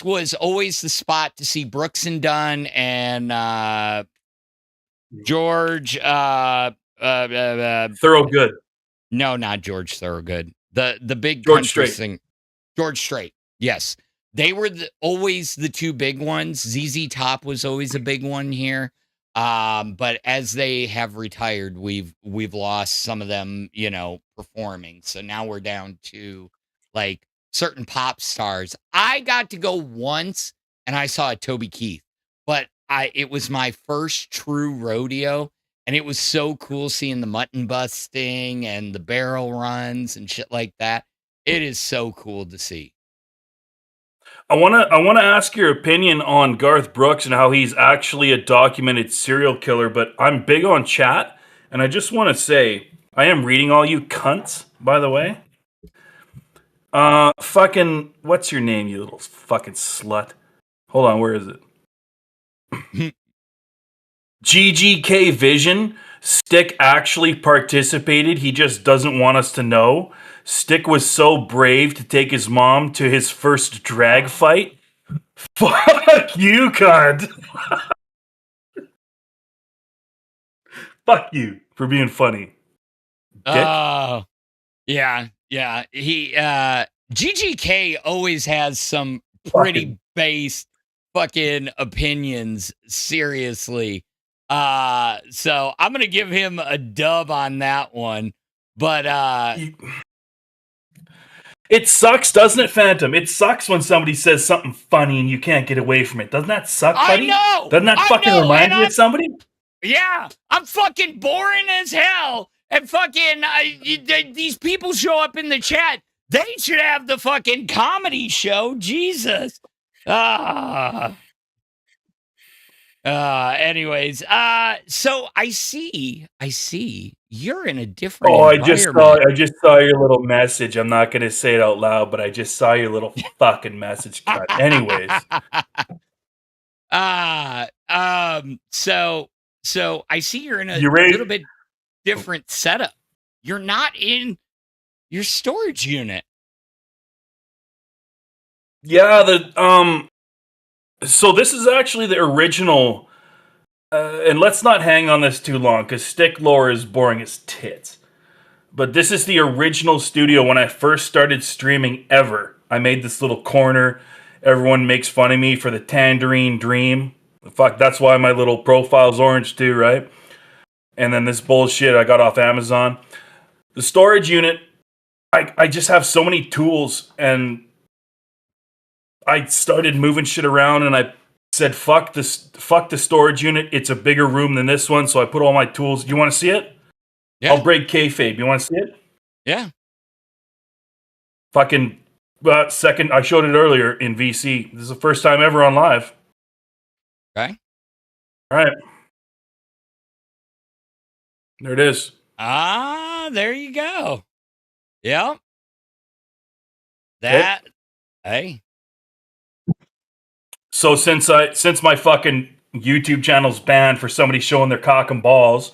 was always the spot to see Brooks and Dunn and George Thorogood. No, not George Thorogood. The big George country Strait. sing. George Strait. Yes. They were always the 2 big ones. ZZ Top was always a big one here. But as they have retired, we've lost some of them, you know, performing. So now we're down to like certain pop stars. I got to go once and I saw a Toby Keith, but it was my first true rodeo. And it was so cool seeing the mutton busting and the barrel runs and shit like that. It is so cool to see. I want to ask your opinion on Garth Brooks and how he's actually a documented serial killer, but I'm big on chat, and I just want to say, I am reading all you cunts, by the way. Fucking, what's your name, you little fucking slut? Hold on, where is it? GGK Vision. Stick actually participated. He just doesn't want us to know. Stick was so brave to take his mom to his first drag fight. Fuck you, cunt. Fuck you for being funny. Oh, yeah. He GGK always has some pretty based fucking opinions, seriously. So I'm gonna give him a dub on that one. But It sucks, doesn't it, Phantom? It sucks when somebody says something funny and you can't get away from it. Doesn't that suck, buddy? Doesn't that fucking remind you of somebody? Yeah, I'm fucking boring as hell. And fucking these people show up in the chat. They should have the fucking comedy show. Jesus. Anyways, so I see you're in a different environment. I just saw your little message. I'm not gonna say it out loud, but I just saw your little fucking message cut. Anyways. So I see you're in a You ready? little bit different setup. You're not in your storage unit. Yeah, so this is actually the original, and let's not hang on this too long because stick lore is boring as tits. But this is the original studio when I first started streaming ever. I made this little corner. Everyone makes fun of me for the Tangerine Dream. Fuck, that's why my little profile's orange too, right? And then this bullshit I got off Amazon. The storage unit, I just have so many tools, and I started moving shit around, and I said, fuck the storage unit. It's a bigger room than this one, so I put all my tools. You want to see it? Yeah. I'll break kayfabe. You want to see it? Yeah. Fucking second. I showed it earlier in VC. This is the first time ever on live. Okay. All right. There it is. There you go. Yep. Hey. So since my fucking YouTube channel's banned for somebody showing their cock and balls,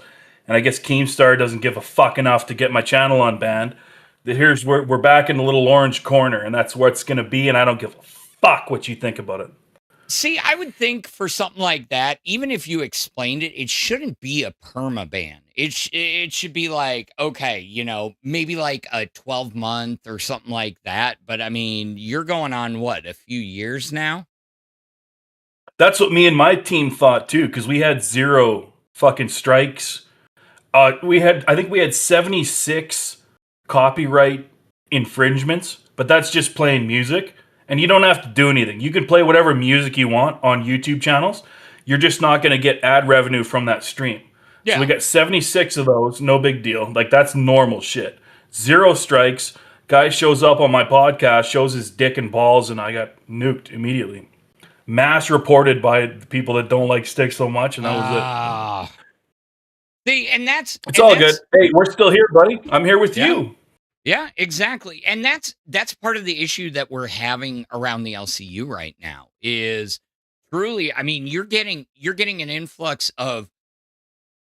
and I guess KEEMSTAR doesn't give a fuck enough to get my channel unbanned, here's where we're back in the little orange corner, and that's where it's gonna be, and I don't give a fuck what you think about it. See, I would think for something like that, even if you explained it, it shouldn't be a perma-ban. It should be like, okay, maybe like a 12-month or something like that. But I mean, you're going on what, a few years now? That's what me and my team thought too, because we had 0 fucking strikes. I think we had 76 copyright infringements, but that's just playing music. And you don't have to do anything. You can play whatever music you want on YouTube channels. You're just not going to get ad revenue from that stream. Yeah. So we got 76 of those. No big deal. Like, that's normal shit. 0 strikes. Guy shows up on my podcast, shows his dick and balls, and I got nuked immediately. Mass reported by the people that don't like Stick so much, and that was it. See, and that's... It's all good. Hey, we're still here, buddy. I'm here with you. Yeah, exactly. And that's part of the issue that we're having around the LCU right now is truly, I mean, you're getting an influx of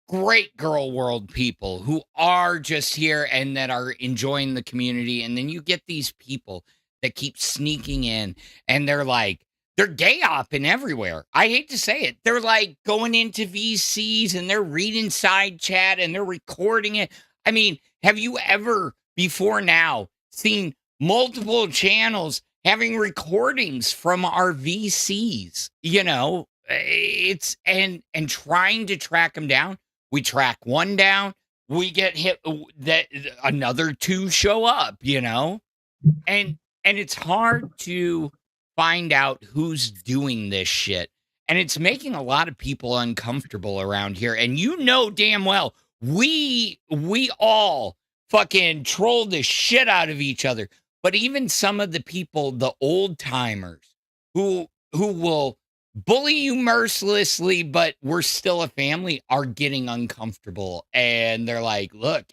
great girl world people who are just here and that are enjoying the community. And then you get these people that keep sneaking in and they're gay opping everywhere. I hate to say it. They're like going into VCs and they're reading side chat and they're recording it. I mean, have you ever before now seen multiple channels having recordings from our VCs? It's and trying to track them down. We track one down, we get hit, that another 2 show up, and it's hard to find out who's doing this shit. And it's making a lot of people uncomfortable around here. And damn well, we all fucking troll the shit out of each other. But even some of the people, the old timers who will bully you mercilessly, but we're still a family, are getting uncomfortable. And they're like, look,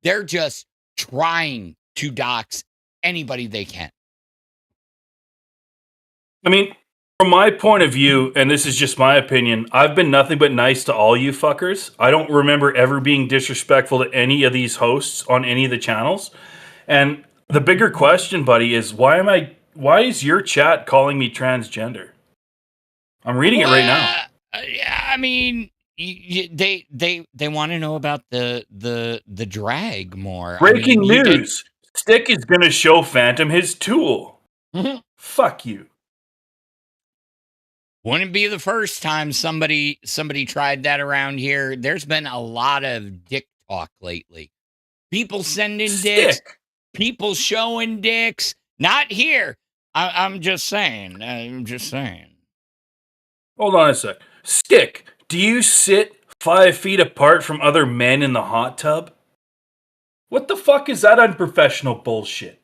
they're just trying to dox anybody they can. I mean, from my point of view, and this is just my opinion, I've been nothing but nice to all you fuckers. I don't remember ever being disrespectful to any of these hosts on any of the channels. And the bigger question, buddy, is why is your chat calling me transgender? I'm reading it right now. Yeah, I mean, they want to know about the drag more. Breaking news. Stick is going to show Phantom his tool. Mm-hmm. Fuck you. Wouldn't be the first time somebody tried that around here. There's been a lot of dick talk lately. People sending dicks. people showing dicks. Not here. I'm just saying. Hold on a sec. Stick, do you sit 5 feet apart from other men in the hot tub? What the fuck is that unprofessional bullshit?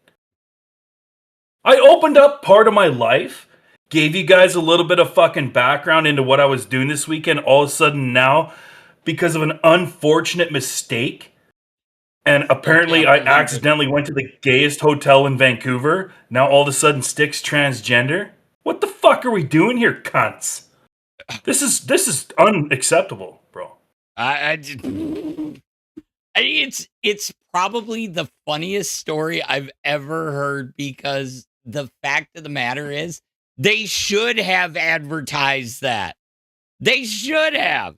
I opened up part of my life, gave you guys a little bit of fucking background into what I was doing this weekend. All of a sudden now, because of an unfortunate mistake, and apparently I accidentally went to the gayest hotel in Vancouver. Now all of a sudden Stick's transgender. What the fuck are we doing here, cunts? This is unacceptable, bro. It's probably the funniest story I've ever heard, because the fact of the matter is they should have advertised that. They should have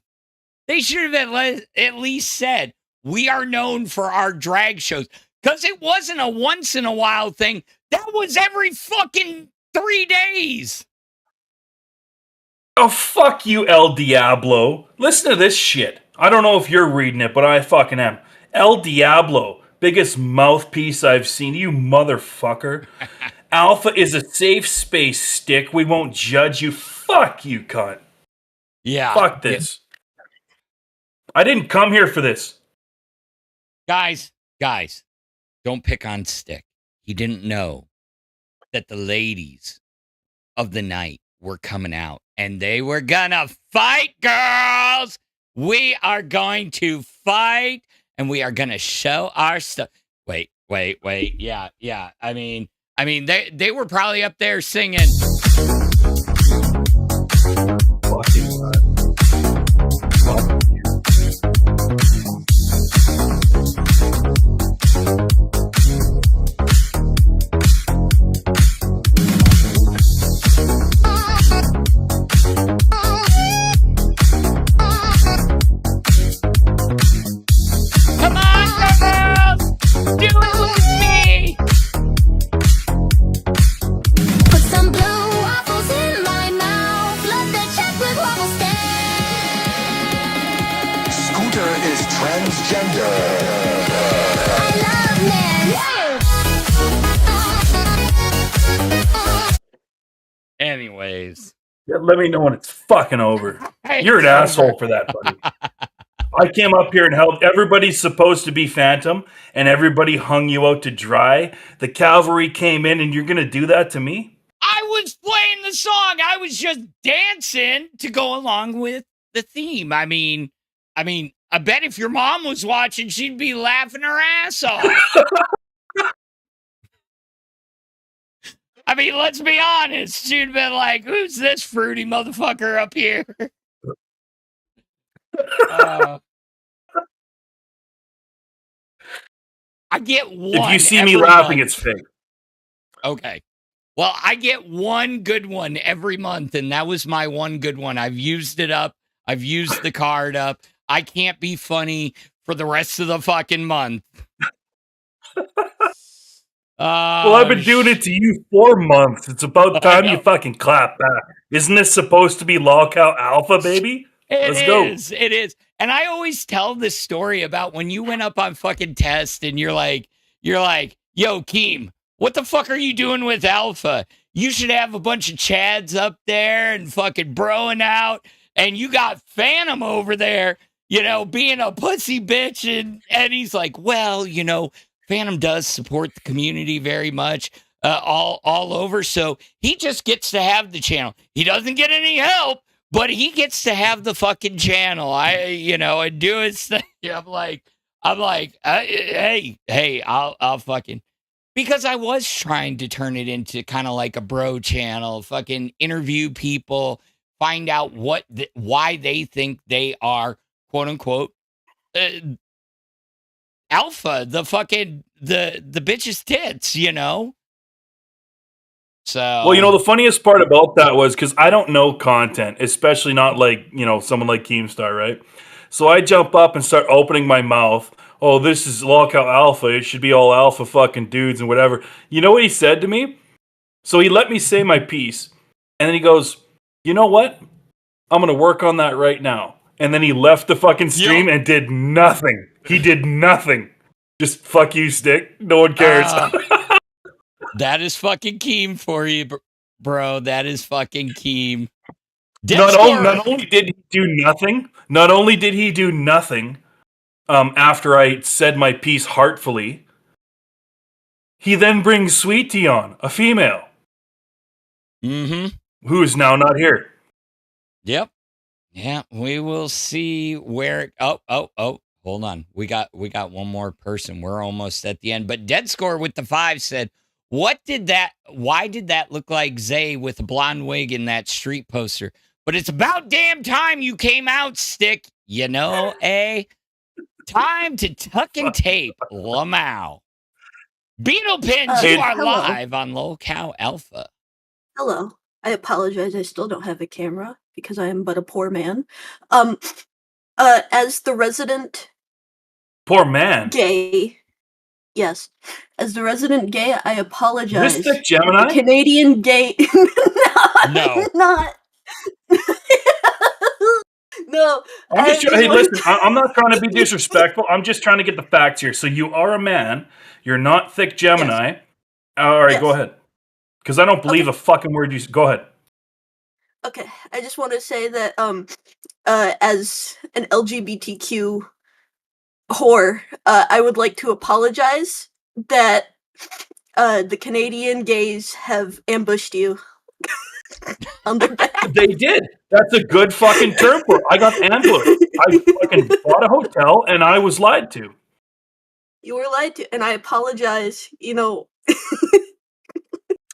at least said, we are known for our drag shows, because it wasn't a once in a while thing. That was every fucking 3 days. Oh, fuck you, El Diablo. Listen to this shit. I don't know if you're reading it, but I fucking am. El Diablo, biggest mouthpiece I've seen, you motherfucker. Alpha is a safe space, Stick. We won't judge you. Fuck you, cunt. Yeah. Fuck this. I didn't come here for this. Guys, don't pick on Stick. He didn't know that the ladies of the night were coming out, and they were gonna fight, girls. We are going to fight, and we are gonna show our stuff. Wait. Yeah. I mean, they were probably up there singing. Fucking fuck you. Come on, girls! Do it with me! Put some blue waffles in my mouth. Love the chocolate waffle stand. Scooter is transgender. I love men. Anyways. Let me know when it's fucking over. You're an asshole for that, buddy. I came up here and helped. Everybody's supposed to be Phantom, and everybody hung you out to dry. The cavalry came in, and you're going to do that to me? I was playing the song. I was just dancing to go along with the theme. I mean, I bet if your mom was watching, she'd be laughing her ass off. I mean, let's be honest. She'd been like, who's this fruity motherfucker up here? I get one. If you see me every laughing, month. it's fake. Okay. Well, I get one good one every month, and that was my one good one. I've used it up. I've used the card up. I can't be funny for the rest of the fucking month. Well, I've been doing it to you 4 months. It's about time you fucking clap back. Isn't this supposed to be Lolcow Alpha, baby? Let's go. It is. And I always tell this story about when you went up on fucking test and you're like, yo, Keem, what the fuck are you doing with Alpha? You should have a bunch of Chads up there and fucking broing out. And you got Phantom over there, being a pussy bitch. And he's like, well, Phantom does support the community very much, all over. So he just gets to have the channel. He doesn't get any help, but he gets to have the fucking channel. And do his thing. I'm like, hey, I'll fucking, because I was trying to turn it into kind of like a bro channel, fucking interview people, find out why they think they are, quote unquote, alpha, the fucking the bitch's tits, So well, the funniest part about that was because I don't know content, especially not like someone like Keemstar, right? So I jump up and start opening my mouth. Oh, this is Lolcow Alpha. It should be all alpha fucking dudes and whatever. You know what he said to me? So he let me say my piece, and then he goes, "You know what? I'm gonna work on that right now." And then he left the fucking stream and did nothing. He did nothing. Just fuck you, Stick. No one cares. That is fucking Keem for you, bro. That is fucking Keem. Not only did he do nothing. Not only did he do nothing. After I said my piece heartfully, he then brings Sweet Tea on, a female, who is now not here. Yep. Yeah, we will see where. Oh, hold on. We got one more person. We're almost at the end. But Dead Score with the 5 said, why did that look like Zay with a blonde wig in that street poster? But it's about damn time you came out, Stick. You know, time to tuck and tape, Lamau. Beetle Pins, you are hello. live on Lolcow Alpha. Hello. I apologize. I still don't have a camera because I am but a poor man. As the resident Poor man. gay, yes, as the resident gay, I apologize. Is this the Gemini? The Canadian gay. No. Not. No. Hey, listen, I'm not trying to be disrespectful. I'm just trying to get the facts here. So you are a man. You're not thick Gemini. Yes. All right, Yes. go ahead. Because I don't believe a fucking word you. Go ahead. Okay, I just want to say that as an LGBTQ whore, I would like to apologize that the Canadian gays have ambushed you on their back. They did. That's a good fucking term for it. I got ambushed. I fucking bought a hotel and I was lied to. You were lied to, and I apologize. You know.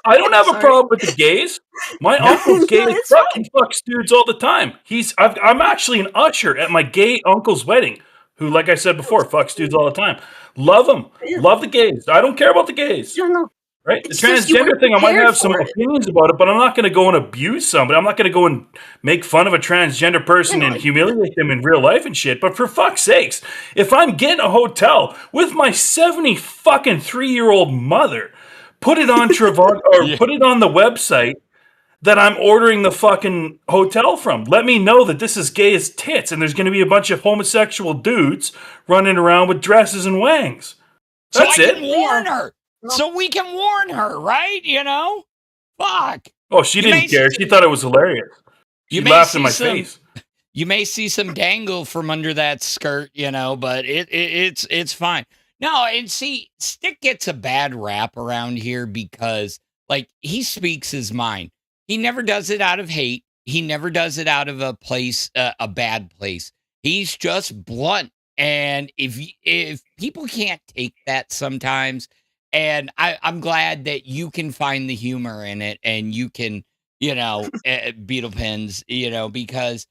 I don't have a Sorry. problem with the gays. My uncle's gay No, as it's fuck. fine. He fucks dudes all the time. I'm actually an usher at my gay uncle's wedding, who, like I said before, fucks dudes all the time. Love them. Yeah. Love the gays. I don't care about the gays. No. Right? It's The just you transgender weren't thing, I might prepared have some for it. opinions about it, but I'm not going to go and abuse somebody. I'm not going to go and make fun of a transgender person and humiliate them in real life and shit. But for fuck's sakes, if I'm getting a hotel with my 73-year-old mother, put it on Travag or put it on the website that I'm ordering the fucking hotel from. Let me know that this is gay as tits and there's going to be a bunch of homosexual dudes running around with dresses and wangs. That's so I can it. warn her. So we can warn her, right? You know? Fuck. Oh, she didn't care. She thought it was hilarious. She You may laughed in see my some- face. You may see some dangle from under that skirt, you know, but it's fine. No, and see, Stick gets a bad rap around here because, like, he speaks his mind. He never does it out of hate. He never does it out of a place, a bad place. He's just blunt. And if people can't take that sometimes, and I'm glad that you can find the humor in it, and you can, you know, Beetle Pins, you know, because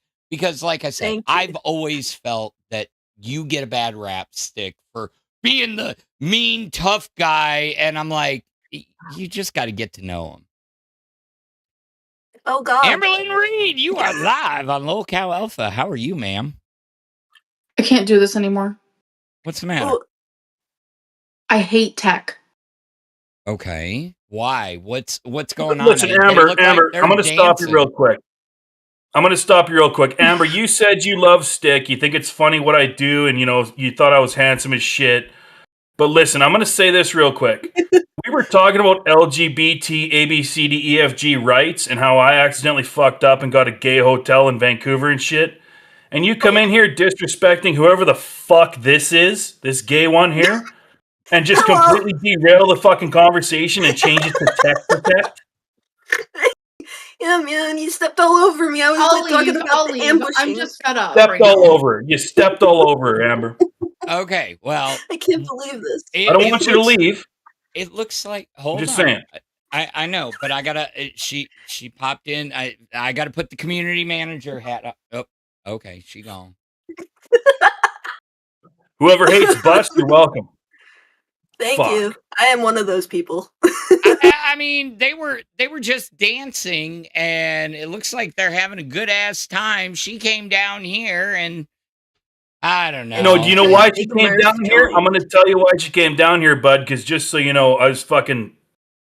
like I said, Thank you. I've always felt that you get a bad rap, Stick, for being the mean, tough guy. And I'm like, you just got to get to know him. Oh God. Amberlynn Reed, you are live on Lolcow Alpha. How are you, ma'am? I can't do this anymore. What's the matter? Oh, I hate tech. Okay. Why? What's going on? Listen, They Amber, look like Amber, they're I'm going to stop you dancing. real quick. Amber, you said you love Stick. You think it's funny what I do, and, you know, you thought I was handsome as shit. But listen, I'm going to say this real quick. We were talking about LGBT, ABCD, EFG rights and how I accidentally fucked up and got a gay hotel in Vancouver and shit. And you come in here disrespecting whoever the fuck this is, this gay one here, and just Hello. completely derail the fucking conversation and change it to tech protect. Yeah, man, you stepped all over me. I was like, talking about the ambushing. I'm just fed up. Stepped all over. You stepped all over, Amber. Okay, well, I can't believe this. I don't want you to leave. It looks like. Hold Just on. saying. I know, but I gotta. She popped in. I gotta put the community manager hat up. Oh, okay, she gone. Whoever hates Bust, you're welcome. Thank Fuck. you. I am one of those people. I mean, they were just dancing, and it looks like they're having a good ass time. She came down here, and I don't know. No, do you know why she Big came down here? American. I'm going to tell you why she came down here, bud, because just so you know,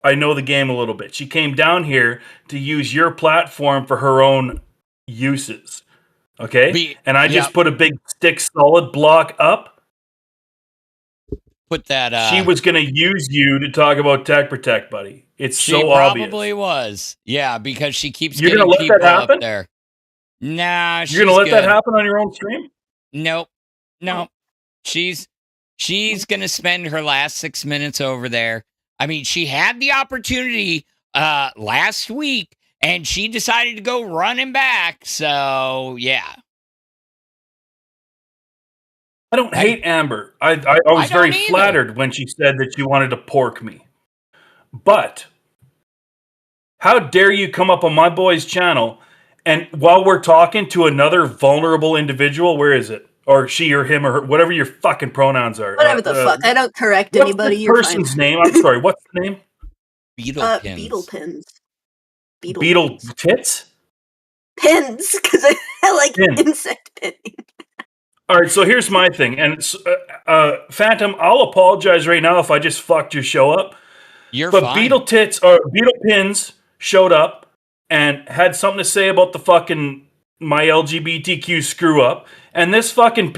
I know the game a little bit. She came down here to use your platform for her own uses. Okay? And I just put a big Stick solid block up. put that. She was going to use you to talk about Tech Protect, buddy. It's She so probably obvious. was. Yeah, because she keeps You're going to getting let that people up happen? there. Nah, You're she's going to let that good. happen on your own stream? Nope. She's gonna spend her last 6 minutes over there. I mean, she had the opportunity last week, and she decided to go running back. So yeah. I don't hate Amber. I was don't very either. flattered when she said that she wanted to pork me. But how dare you come up on my boy's channel and while we're talking to another vulnerable individual, where is it? Or she or him or her, whatever your fucking pronouns are. Whatever the fuck. I don't correct What's anybody. this You're person's fine. name? I'm sorry. What's the name? Beetle pins. Beetle pins. Beetle tits? Pins, because I like Pin. insect pinning. All right, so here's my thing. And Phantom, I'll apologize right now if I just fucked your show up. You're But fine. Beetle tits or Beetle pins showed up and had something to say about the fucking my LGBTQ screw up, and this fucking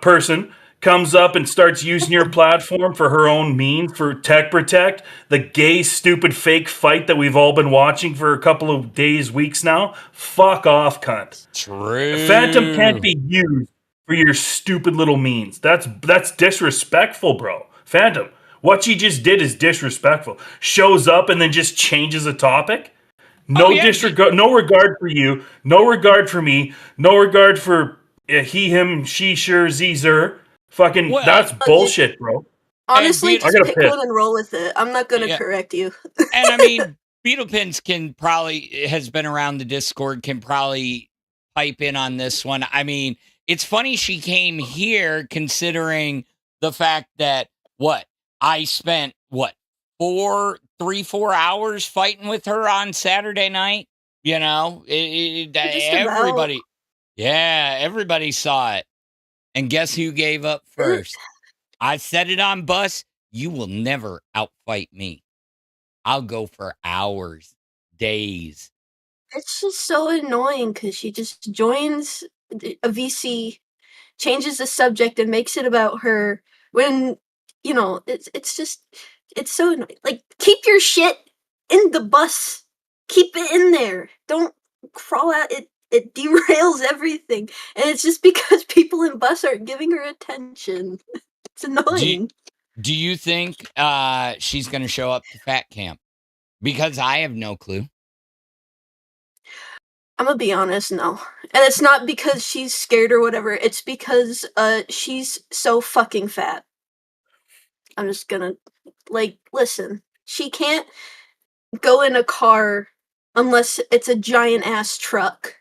person comes up and starts using your platform for her own means for Tech Protect, the gay, stupid, fake fight that we've all been watching for a couple of days, weeks now. Fuck off, cunt. True. Phantom can't be used for your stupid little means. That's disrespectful, bro. Phantom, what she just did is disrespectful. Shows up and then just changes the topic. No disregard, no regard for you, no regard for me, no regard for he, him, she, sure, zer. Fucking, that's bullshit, bro. Honestly, And just I gotta pick piss. one and roll with it. I'm not gonna Yeah. correct you. And I mean, Beetle Pins has been around the Discord, can probably pipe in on this one. I mean, it's funny she came here considering the fact that I spent 4 hours fighting with her on Saturday night. You know, everybody saw it. And guess who gave up first? I said it on Bus. You will never outfight me. I'll go for hours, days. It's just so annoying because she just joins a VC, changes the subject, and makes it about her when, it's so annoying. Like, keep your shit in the bus. Keep it in there. Don't crawl out. It derails everything. And it's just because people in bus aren't giving her attention. It's annoying. Do you think she's going to show up to Fat Camp? Because I have no clue. I'm gonna be honest, no. And it's not because she's scared or whatever, it's because she's so fucking fat. I'm just gonna listen. She can't go in a car unless it's a giant ass truck.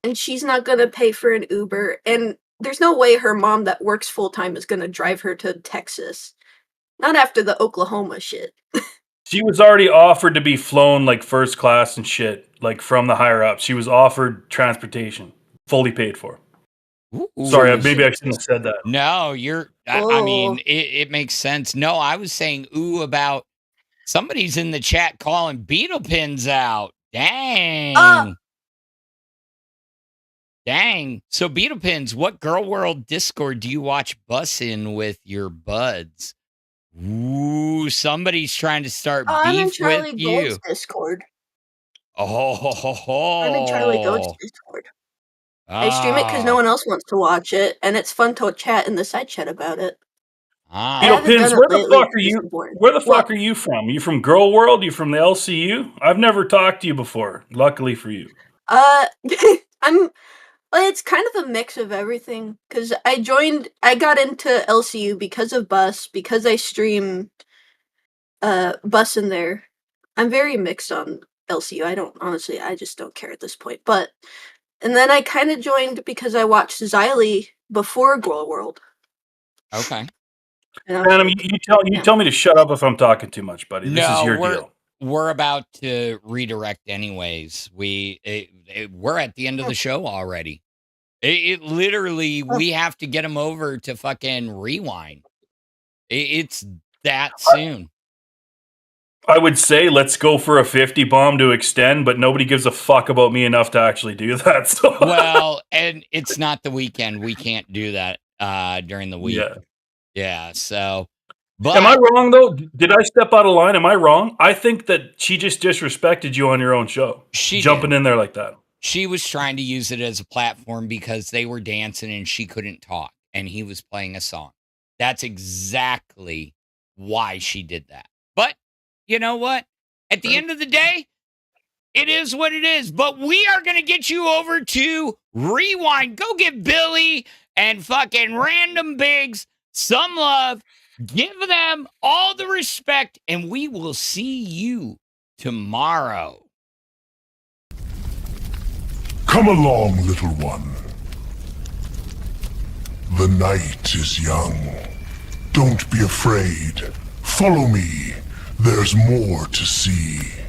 And she's not gonna pay for an Uber. And there's no way her mom that works full time is gonna drive her to Texas. Not after the Oklahoma shit. She was already offered to be flown like first class and shit, like from the higher ups. She was offered transportation, fully paid for. Ooh. Sorry, maybe I shouldn't have said that. No, I mean, it makes sense. No, I was saying about somebody's in the chat calling Beetle Pins out. Dang. Dang. So Beetle Pins, what Girl World Discord do you watch Bus in with your buds? Ooh, somebody's trying to start I'm in beef Charlie with you. Gold's Discord. Oh, I'm in Charlie Gold's Discord. I stream it because no one else wants to watch it, and it's fun to chat in the side chat about it. Beetle Pins, where the fuck are you? Where the fuck are you from? You from Girl World? You from the LCU? I've never talked to you before. Luckily for you. It's kind of a mix of everything because I got into LCU because of Bus, because I stream Bus in there. I'm very mixed on LCU. I just don't care at this point. And then I kind of joined because I watched Xylee before Girl World. Okay. Adam, you tell me to shut up if I'm talking too much, buddy. This is your deal. We're about to redirect anyways. We're at the end of the show already. It literally, we have to get them over to fucking rewind. It's that soon. I would say let's go for a 50 bomb to extend, but nobody gives a fuck about me enough to actually do that. So. Well, and it's not the weekend. We can't do that during the week. Yeah. Yeah. So, But Am I wrong though? Did I step out of line? Am I wrong? I think that she just disrespected you on your own show. She jumping did. in there like that. She was trying to use it as a platform because they were dancing and she couldn't talk and he was playing a song. That's exactly why she did that. But you know what? At the end of the day, it is what it is. But we are going to get you over to Rewind. Go give Billy and fucking Random Biggs some love. Give them all the respect, and we will see you tomorrow. Come along, little one. The night is young. Don't be afraid. Follow me. There's more to see.